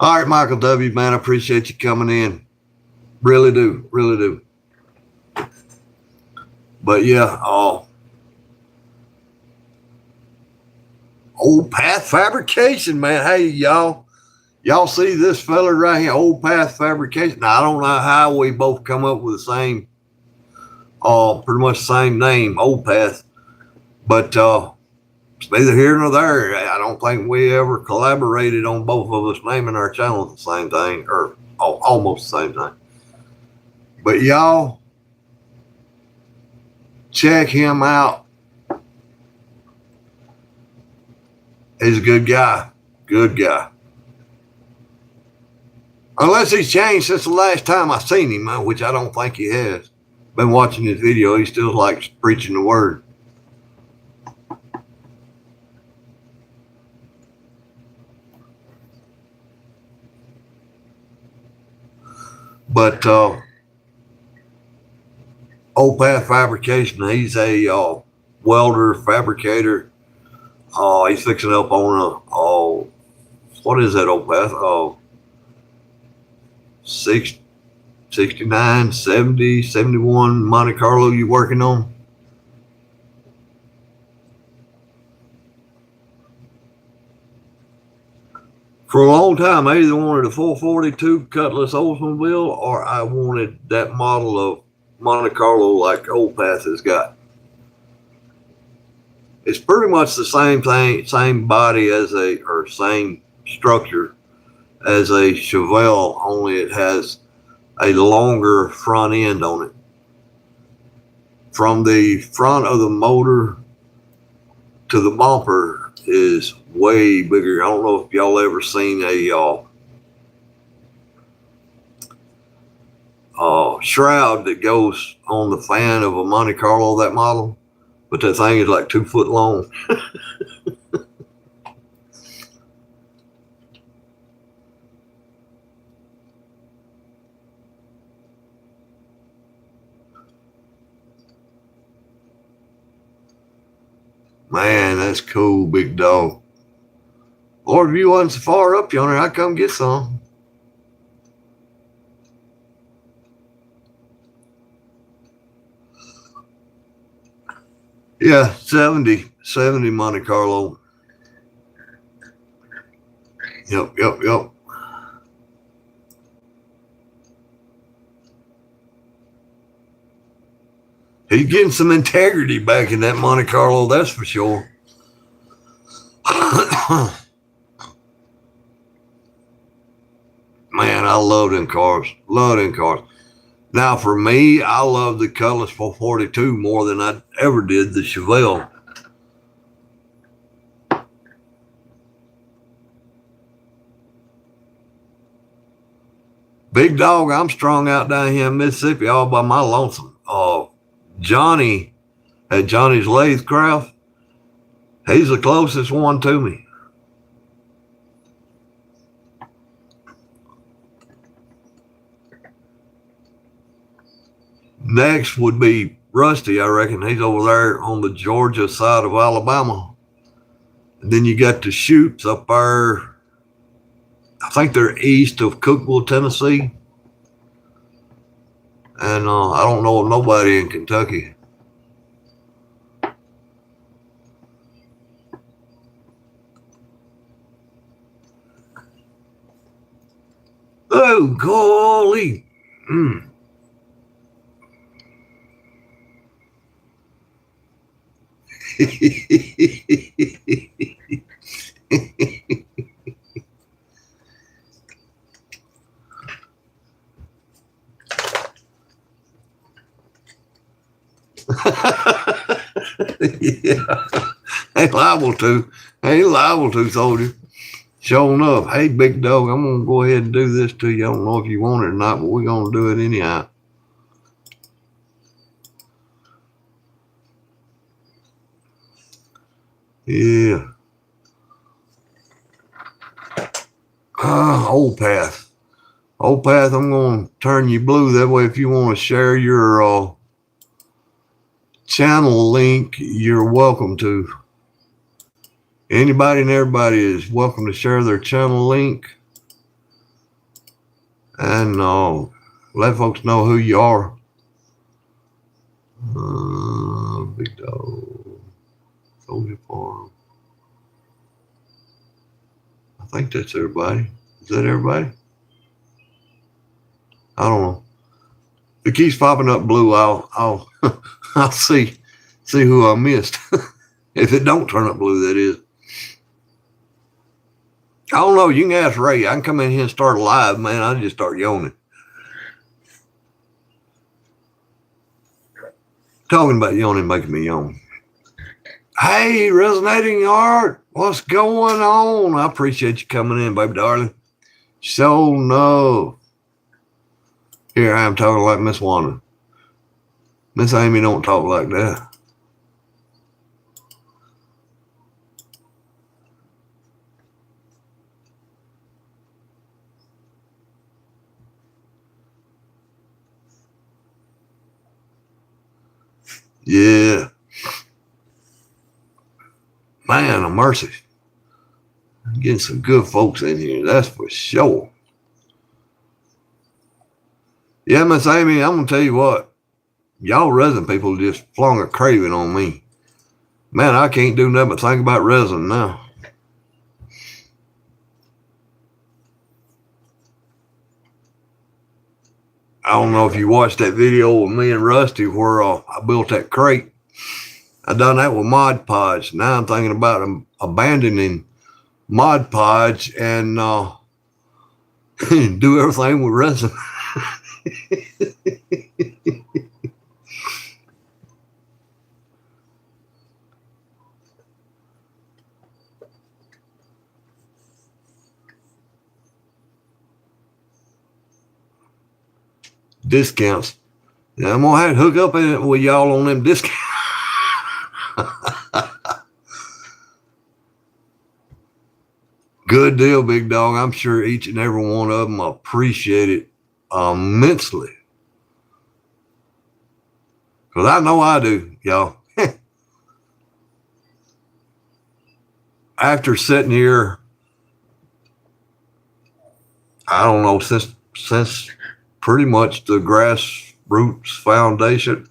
All right, Michael W., man, I appreciate you coming in. Really do, really do. But yeah, Old Path Fabrication, man. Hey, y'all see this fella right here, Old Path Fabrication. Now, I don't know how we both come up with the same, pretty much the same name, Old Path, but it's neither here nor there. I don't think we ever collaborated on both of us naming our channels the same thing, or almost the same thing. But y'all, check him out. He's a good guy. Good guy. Unless he's changed since the last time I seen him, which I don't think he has. Been watching his video. He still likes preaching the word. But Old Path Fabrication, he's a welder, fabricator. He's fixing up on what is that, Old Path? 69, 70, 71 Monte Carlo you working on? For a long time, I either wanted a 442 Cutlass Oldsmobile or I wanted that model of Monte Carlo like Old Path has got. It's pretty much the same thing, same body or same structure as a Chevelle, only it has a longer front end on it. From the front of the motor to the bumper is way bigger. I don't know if y'all ever seen a shroud that goes on the fan of a Monte Carlo, that model, but that thing is like 2 foot long. Man, that's cool, big dog. Lord, if you wasn't so far up yonder, I'd come get some. Yeah, 70 Monte Carlo. Yep. He's getting some integrity back in that Monte Carlo, that's for sure. Man, I love them cars. Love them cars. Now, for me, I love the Cutlass 442 more than I ever did the Chevelle. Big dog, I'm strung out down here in Mississippi all by my lonesome. Johnny at Johnny's Lathe Craft, he's the closest one to me. Next would be Rusty, I reckon. He's over there on the Georgia side of Alabama. And then you got the Chpts up there. I think they're east of Cookeville, Tennessee. And I don't know of nobody in Kentucky. Oh, golly. Yeah. Ain't liable to, soldier. Sure enough. Hey, big dog, I'm going to go ahead and do this to you. I don't know if you want it or not, but we're going to do it anyhow. Yeah. Old Path. Old Path, I'm going to turn you blue. That way, if you want to share your channel link, you're welcome to. Anybody and everybody is welcome to share their channel link and let folks know who you are. Big dog. Soldier Farm. I think that's everybody. Is that everybody? I don't know. If it keeps popping up blue, I'll I'll see who I missed. If it don't turn up blue, that is. I don't know. You can ask Ray. I can come in here and start live, man. I just start yawning. Talking about yawning making me yawn. Hey, Resonating Art, what's going on? I appreciate you coming in, baby darling. So no. Here I am talking like Miss Wanda. Miss Amy don't talk like that. Yeah. Man of mercy. Getting some good folks in here, that's for sure. Yeah, Miss Amy, I'm going to tell you what. Y'all resin people just flung a craving on me. Man, I can't do nothing but think about resin now. I don't know if you watched that video with me and Rusty where I built that crate. I done that with Mod Podge. Now I'm thinking about abandoning Mod Podge and do everything with resin. Discounts. Now, I'm gonna have to hook up with y'all on them discounts. Good deal, big dog. I'm sure each and every one of them appreciate it immensely. Because I know I do, y'all. After sitting here, I don't know, since pretty much the grassroots foundation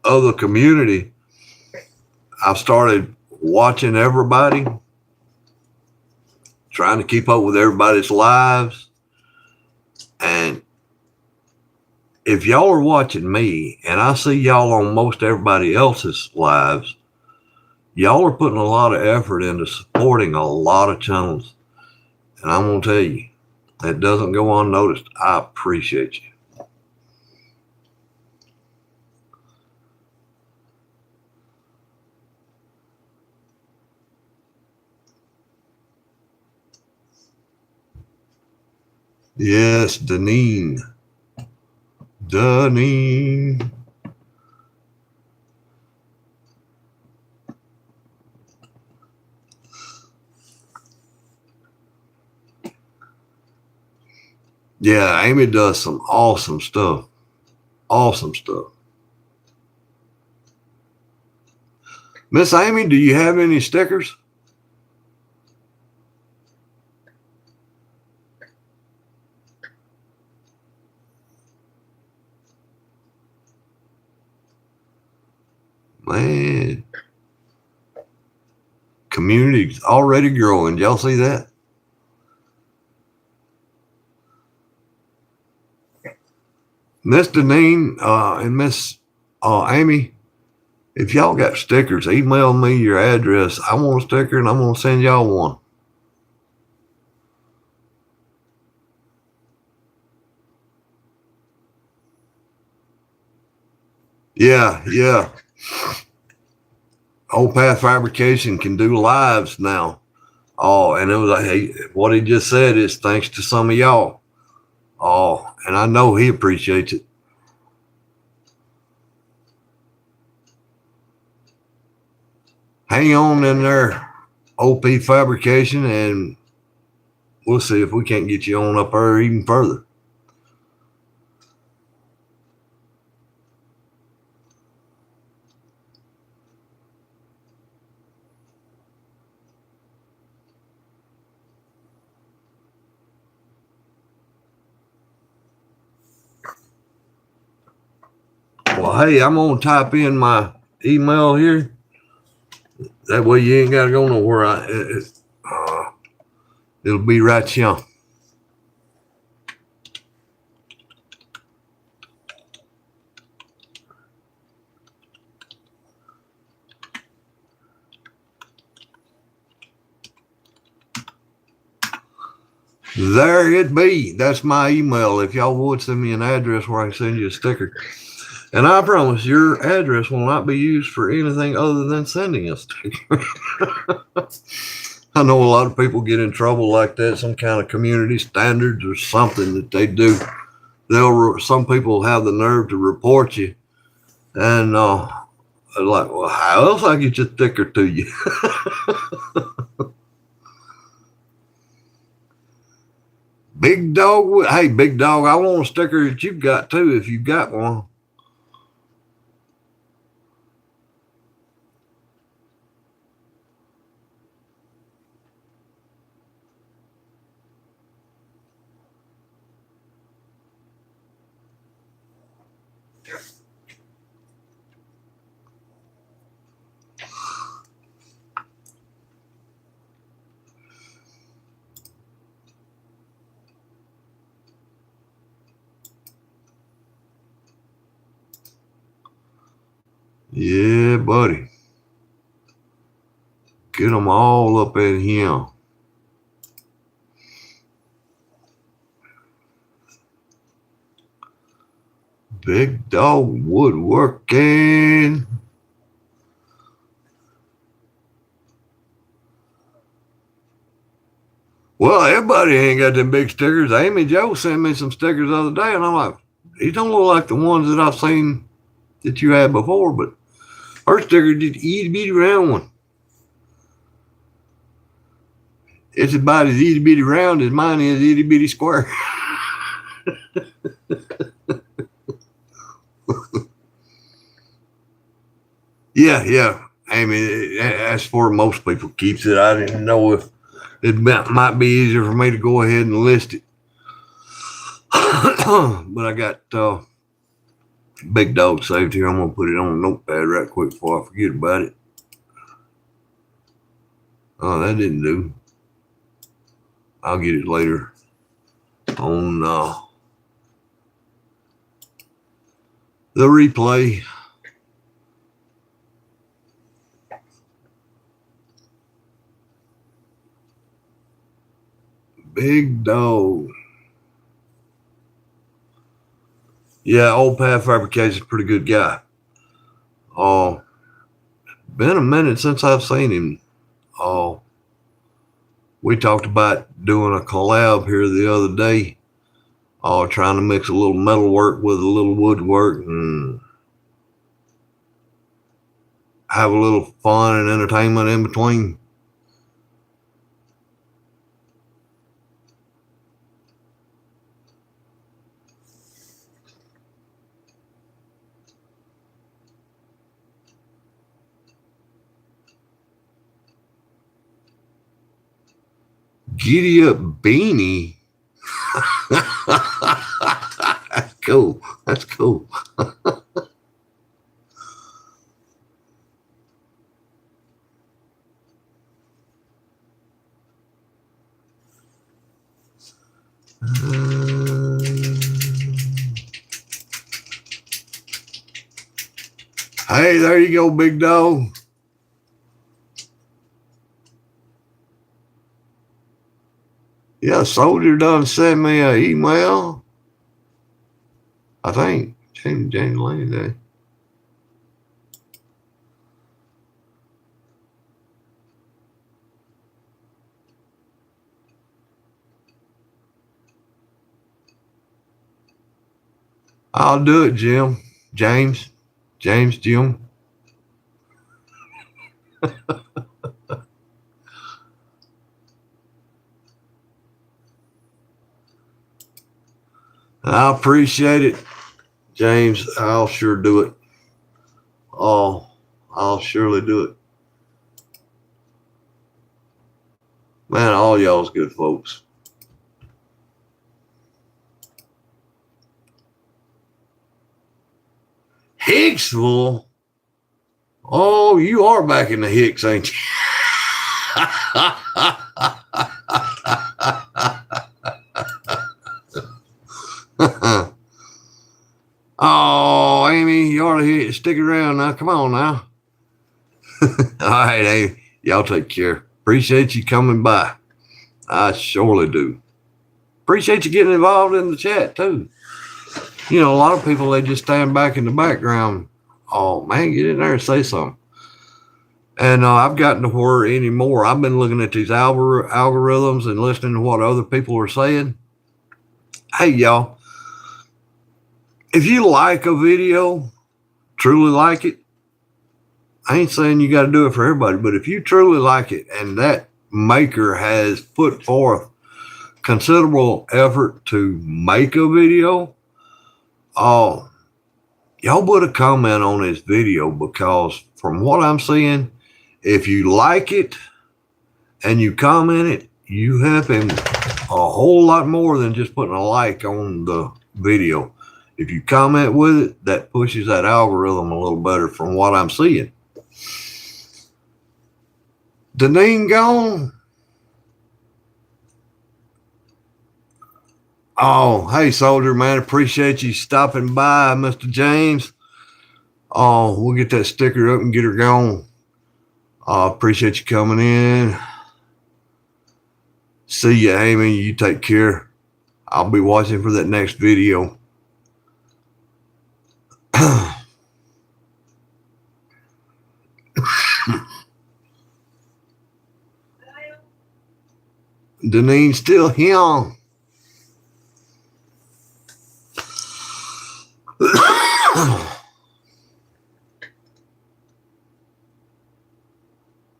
of the community, I've started watching everybody, trying to keep up with everybody's lives. And if y'all are watching me and I see y'all on most everybody else's lives, y'all are putting a lot of effort into supporting a lot of channels. And I'm going to tell you, it doesn't go unnoticed. I appreciate you. Yes, Deneen. Deneen. Yeah, Amy does some awesome stuff. Awesome stuff. Miss Amy, do you have any stickers? Man, community's already growing. Y'all see that? Miss Deneen and Miss Amy, if y'all got stickers, email me your address. I want a sticker and I'm going to send y'all one. Yeah, yeah. Old Path Fabrication can do lives now. Oh, and it was like, hey, what he just said is thanks to some of y'all. Oh, and I know he appreciates it. Hang on in there, OP Fabrication, and we'll see if we can't get you on up there even further. Well, hey, I'm going to type in my email here. That way you ain't got to go nowhere. It'll be right here. There it be. That's my email. If y'all would send me an address where I can send you a sticker. And I promise your address will not be used for anything other than sending a sticker. I know a lot of people get in trouble like that, some kind of community standards or something that they do. Some people have the nerve to report you. And like, well, how else I get your sticker to you? Big dog, hey, big dog, I want a sticker that you've got too, if you've got one. Yeah, buddy. Get them all up in here. Big dog woodworking. Well, everybody ain't got them big stickers. Amy Joe sent me some stickers the other day, and I'm like, these don't look like the ones that I've seen that you had before, but her sticker did itty bitty round one. It's about as itty bitty round as mine is itty bitty square. Yeah. Amy, that's for most people keeps it. I didn't know if it might be easier for me to go ahead and list it. But I got big dog saved here. I'm going to put it on a notepad right quick before I forget about it. Oh, that didn't do. I'll get it later on the replay. Big dog. Yeah, old Pat Fabrication's a pretty good guy. Been a minute since I've seen him. We talked about doing a collab here the other day. Trying to mix a little metal work with a little woodwork and have a little fun and entertainment in between. Giddy up beanie. That's cool. That's cool. Hey, there you go, big dog. Yeah, Soldier done sent me an email. I think. James Lane Day. I'll do it, Jim. Jim. I appreciate it, James. I'll sure do it. Oh, I'll surely do it. Man, all y'all's good folks. Hicksville? Oh, you are back in the Hicks, ain't you? Oh, Amy, you ought to stick around now. Come on now. All right, Amy. Y'all take care. Appreciate you coming by. I surely do. Appreciate you getting involved in the chat, too. You know, a lot of people, they just stand back in the background. Oh, man, get in there and say something. And I've gotten to where anymore. I've been looking at these algorithms and listening to what other people are saying. Hey, y'all. If you like a video, truly like it, I ain't saying you got to do it for everybody, but if you truly like it and that maker has put forth considerable effort to make a video, y'all put a comment on this video, because from what I'm seeing, if you like it and you comment it, you help him a whole lot more than just putting a like on the video. If you comment with it, that pushes that algorithm a little better from what I'm seeing. Deneen gone? Oh, hey, Soldier, man. Appreciate you stopping by, Mr. James. Oh, we'll get that sticker up and get her going. Appreciate you coming in. See you, Amy. You take care. I'll be watching for that next video. Deneen's still here.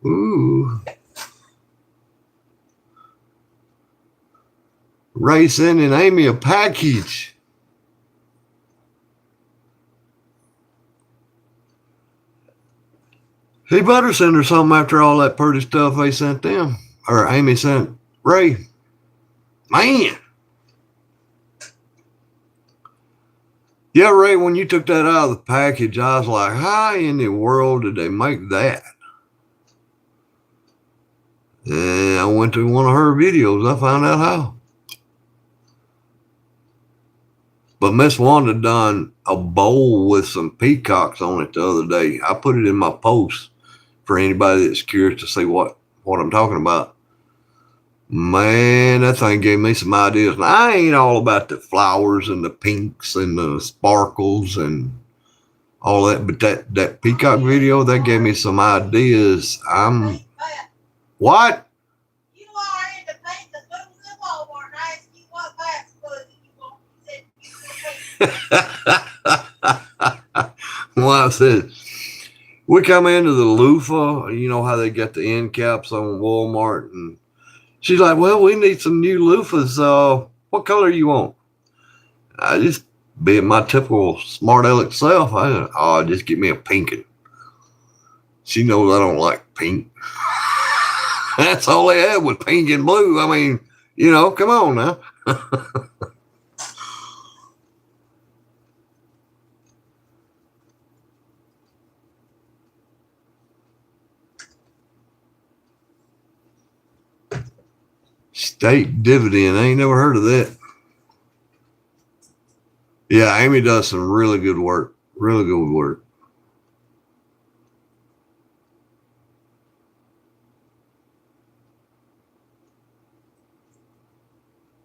Ooh. Ray sending Amy a package. He better send her something after all that pretty stuff they sent them. Or Amy sent Ray. Man. Yeah, Ray, when you took that out of the package, I was like, how in the world did they make that? And I went to one of her videos. I found out how. But Miss Wanda done a bowl with some peacocks on it the other day. I put it in my post for anybody that's curious to see what I'm talking about. Man, that thing gave me some ideas. Now, I ain't all about the flowers and the pinks and the sparkles and all that, but that peacock video, that gave me some ideas. What? You are in the paint the boots in Walmart. I asked you what bass was you want. You said you Well, I said, we come into the loofah, you know how they got the end caps on Walmart, and she's like, well, we need some new loofahs. What color you want? I just, being my typical smart aleck self, just get me a pink one. She knows I don't like pink. That's all they had was pink and blue. I mean, come on now. State dividend. I ain't never heard of that. Yeah, Amy does some really good work. Really good work.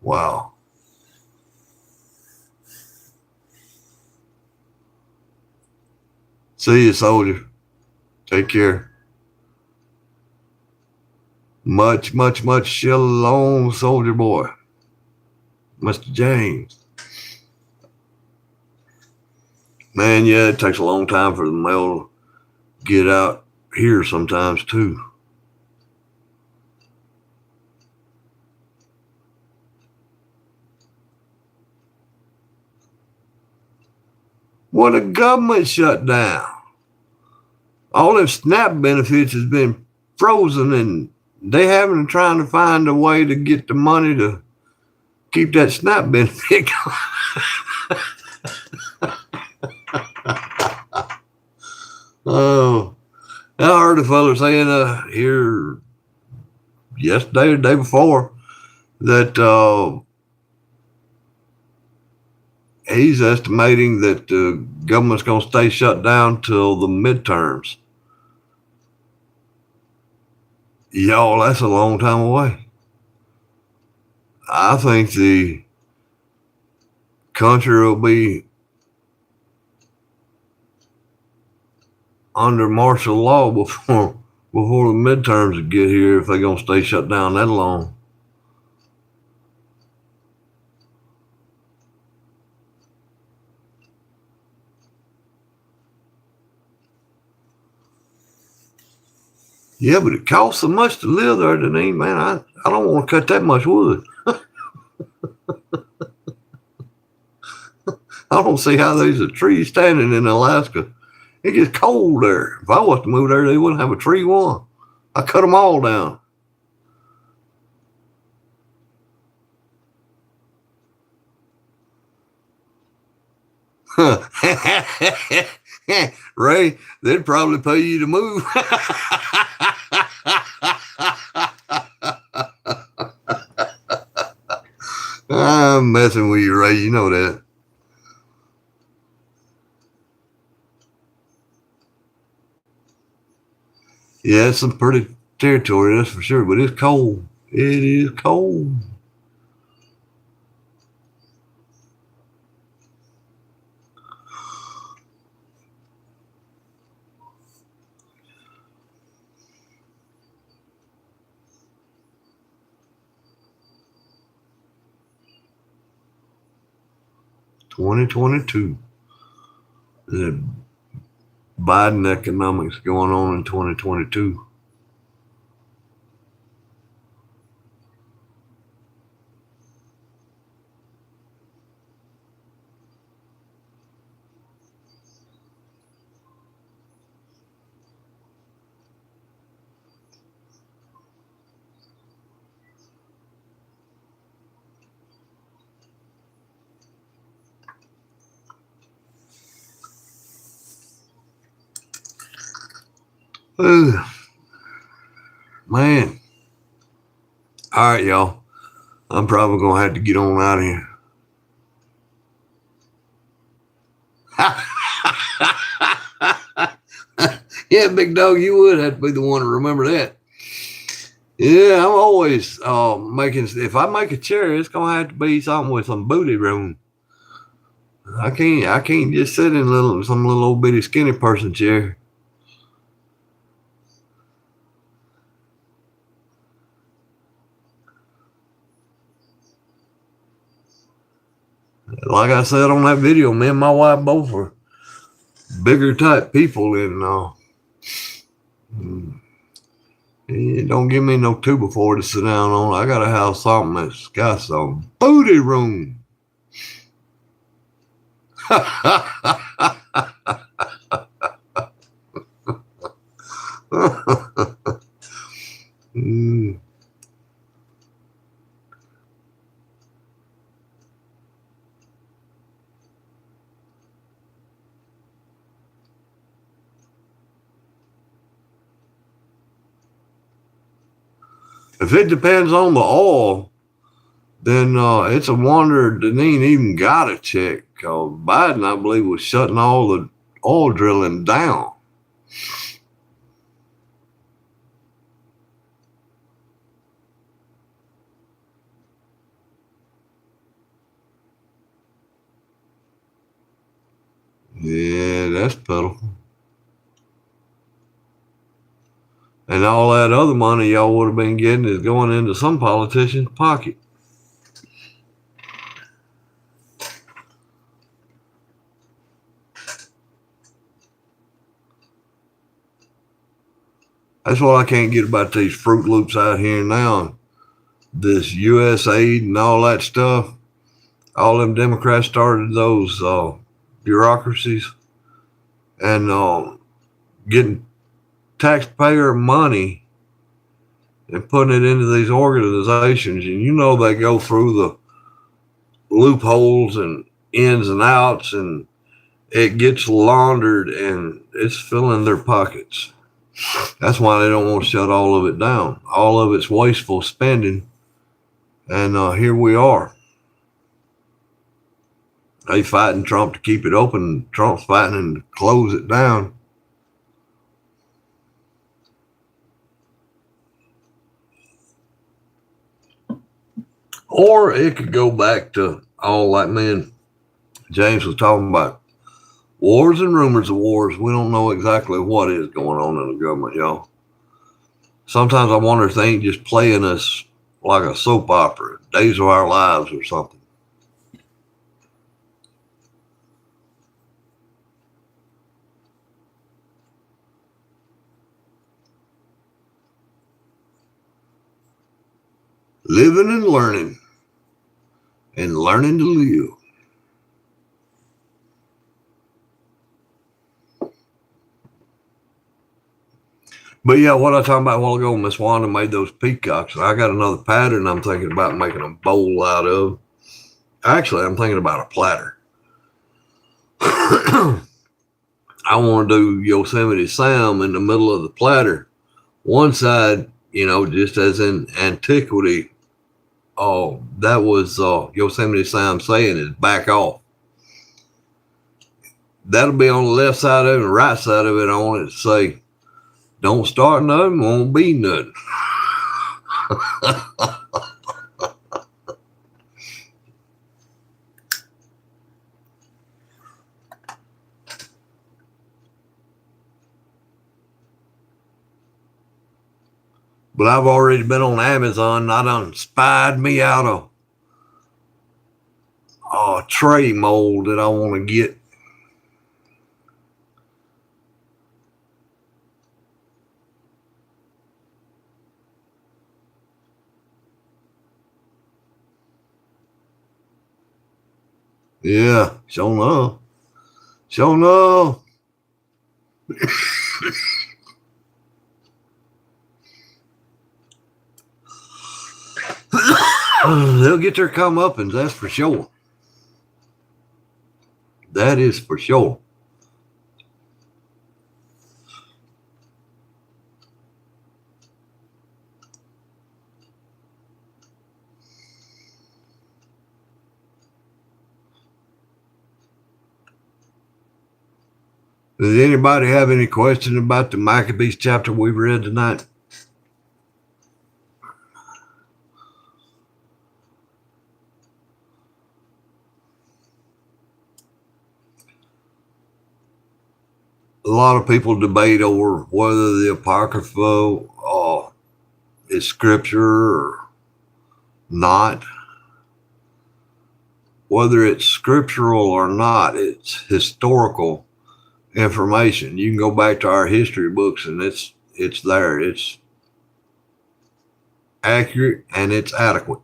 Wow. See you, soldier. Take care. Much, much, much shalom, soldier boy. Mr. James. Man, yeah, it takes a long time for the mail to get out here sometimes, too. Well, the government shut down. All them SNAP benefits has been frozen, and they haven't trying to find a way to get the money to keep that SNAP benefit going. Oh, I heard a fella saying here yesterday or the day before that he's estimating that the government's going to stay shut down till the midterms. Y'all, that's a long time away. I think the country will be under martial law before the midterms get here if they're going to stay shut down that long. Yeah, but it costs so much to live there, Deneen, man. I don't want to cut that much wood. I don't see how there's a tree standing in Alaska. It gets cold there. If I was to move there, they wouldn't have a tree one. I cut them all down. Ray, they'd probably pay you to move. I'm messing with you, Ray. You know that. Yeah, it's some pretty territory, that's for sure, but it's cold. It is cold. $2022. The Biden economics going on in 2022. Ooh, man, All right, y'all. I'm probably gonna have to get on out of here. Yeah, big dog, you would have to be the one to remember that. Yeah, I'm always making. If I make a chair, it's gonna have to be something with some booty room. I can't just sit in some little old bitty skinny person chair. Like I said on that video, me and my wife both are bigger type people, and don't give me no 2x4 to sit down on. I gotta have something that's got some booty room. Mm. If it depends on the oil, then it's a wonder that they ain't even got a check. Cause Biden, I believe, was shutting all the oil drilling down. Yeah, that's pitiful. And all that other money y'all would have been getting is going into some politician's pocket. That's what I can't get about these Fruit Loops out here now. This U.S. aid and all that stuff. All them Democrats started those bureaucracies and getting taxpayer money and putting it into these organizations. And you know they go through the loopholes and ins and outs, and it gets laundered and it's filling their pockets. That's why they don't want to shut all of it down. All of it's wasteful spending. And here we are. They fighting Trump to keep it open. Trump's fighting to close it down. Or it could go back to all like me and James was talking about. Wars and rumors of wars. We don't know exactly what is going on in the government, y'all. Sometimes I wonder if they ain't just playing us like a soap opera, Days of Our Lives or something. Living and learning to live. But yeah, what I was talking about a while ago, Miss Wanda made those peacocks. I got another pattern I'm thinking about making a bowl out of. Actually, I'm thinking about a platter. I want to do Yosemite Sam in the middle of the platter. One side, just as in antiquity, that was Yosemite Sam saying is back off. That'll be on the left side of it, and the right side of it, I want it to say, don't start nothing, won't be nothing. But I've already been on Amazon and I done spied me out a tray mold that I want to get. Yeah, sure enough. Sure enough. They'll get their comeuppance, that's for sure. That is for sure. Does anybody have any question about the Maccabees chapter we read tonight? A lot of people debate over whether the Apocrypha is scripture or not. Whether it's scriptural or not, it's historical information. You can go back to our history books and it's there. It's accurate and it's adequate.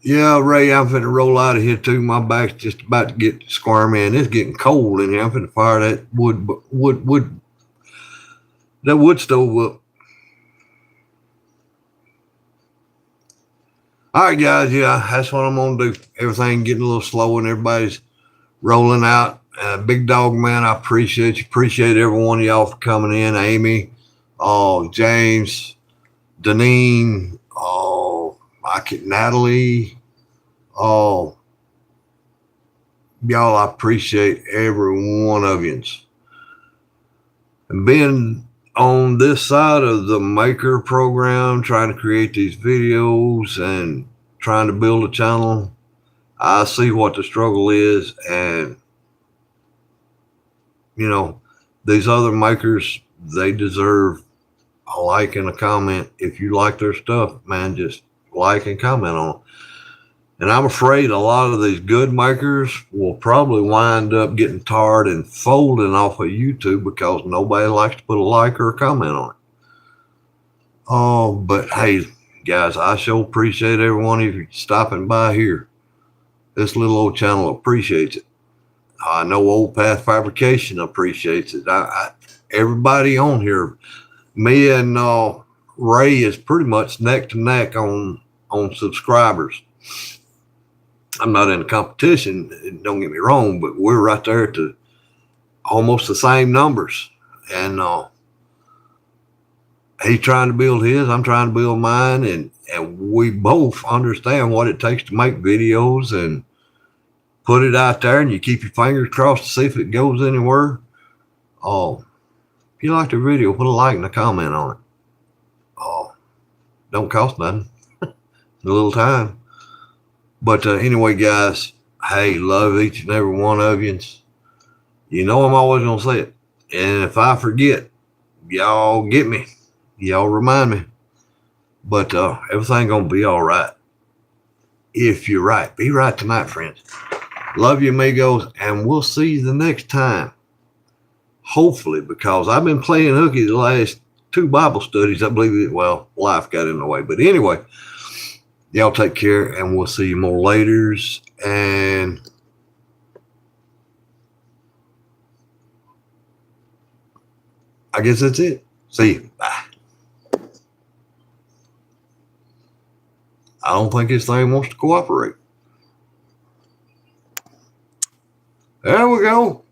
Yeah, Ray, I'm finna roll out of here too. My back's just about to get squirmy and it's getting cold in here. I'm finna fire that wood stove up. All right, guys. Yeah, that's what I'm gonna do. Everything getting a little slow and everybody's rolling out. Big Dog Man, I appreciate you. Appreciate every one of y'all for coming in. Amy, James, Deneen, Natalie, y'all, I appreciate every one of you. And being on this side of the maker program, trying to create these videos and trying to build a channel, I see what the struggle is. And, you know, these other makers, they deserve a like and a comment. If you like their stuff, man, just like and comment on it. And I'm afraid a lot of these good makers will probably wind up getting tired and folding off of YouTube because nobody likes to put a like or a comment on it. Oh, but hey, guys, I sure appreciate every one of you stopping by here. This little old channel appreciates it. I know Old Path Fabrication appreciates it. Everybody on here, me and Ray is pretty much neck to neck on subscribers. I'm not in a competition, don't get me wrong, but we're right there to almost the same numbers. And he's trying to build his, I'm trying to build mine, and we both understand what it takes to make videos and put it out there, and you keep your fingers crossed to see if it goes anywhere. If you like the video, put a like and a comment on it. Don't cost nothing. A little time. But anyway, guys, hey, love each and every one of you. You know I'm always going to say it. And if I forget, y'all get me. Y'all remind me. But everything going to be all right. If you're right. Be right tonight, friends. Love you, amigos. And we'll see you the next time. Hopefully, because I've been playing hooky the last 2 Bible studies. I believe life got in the way. But anyway, y'all take care, and we'll see you more later. And I guess that's it. See you. Bye. I don't think this thing wants to cooperate. There we go.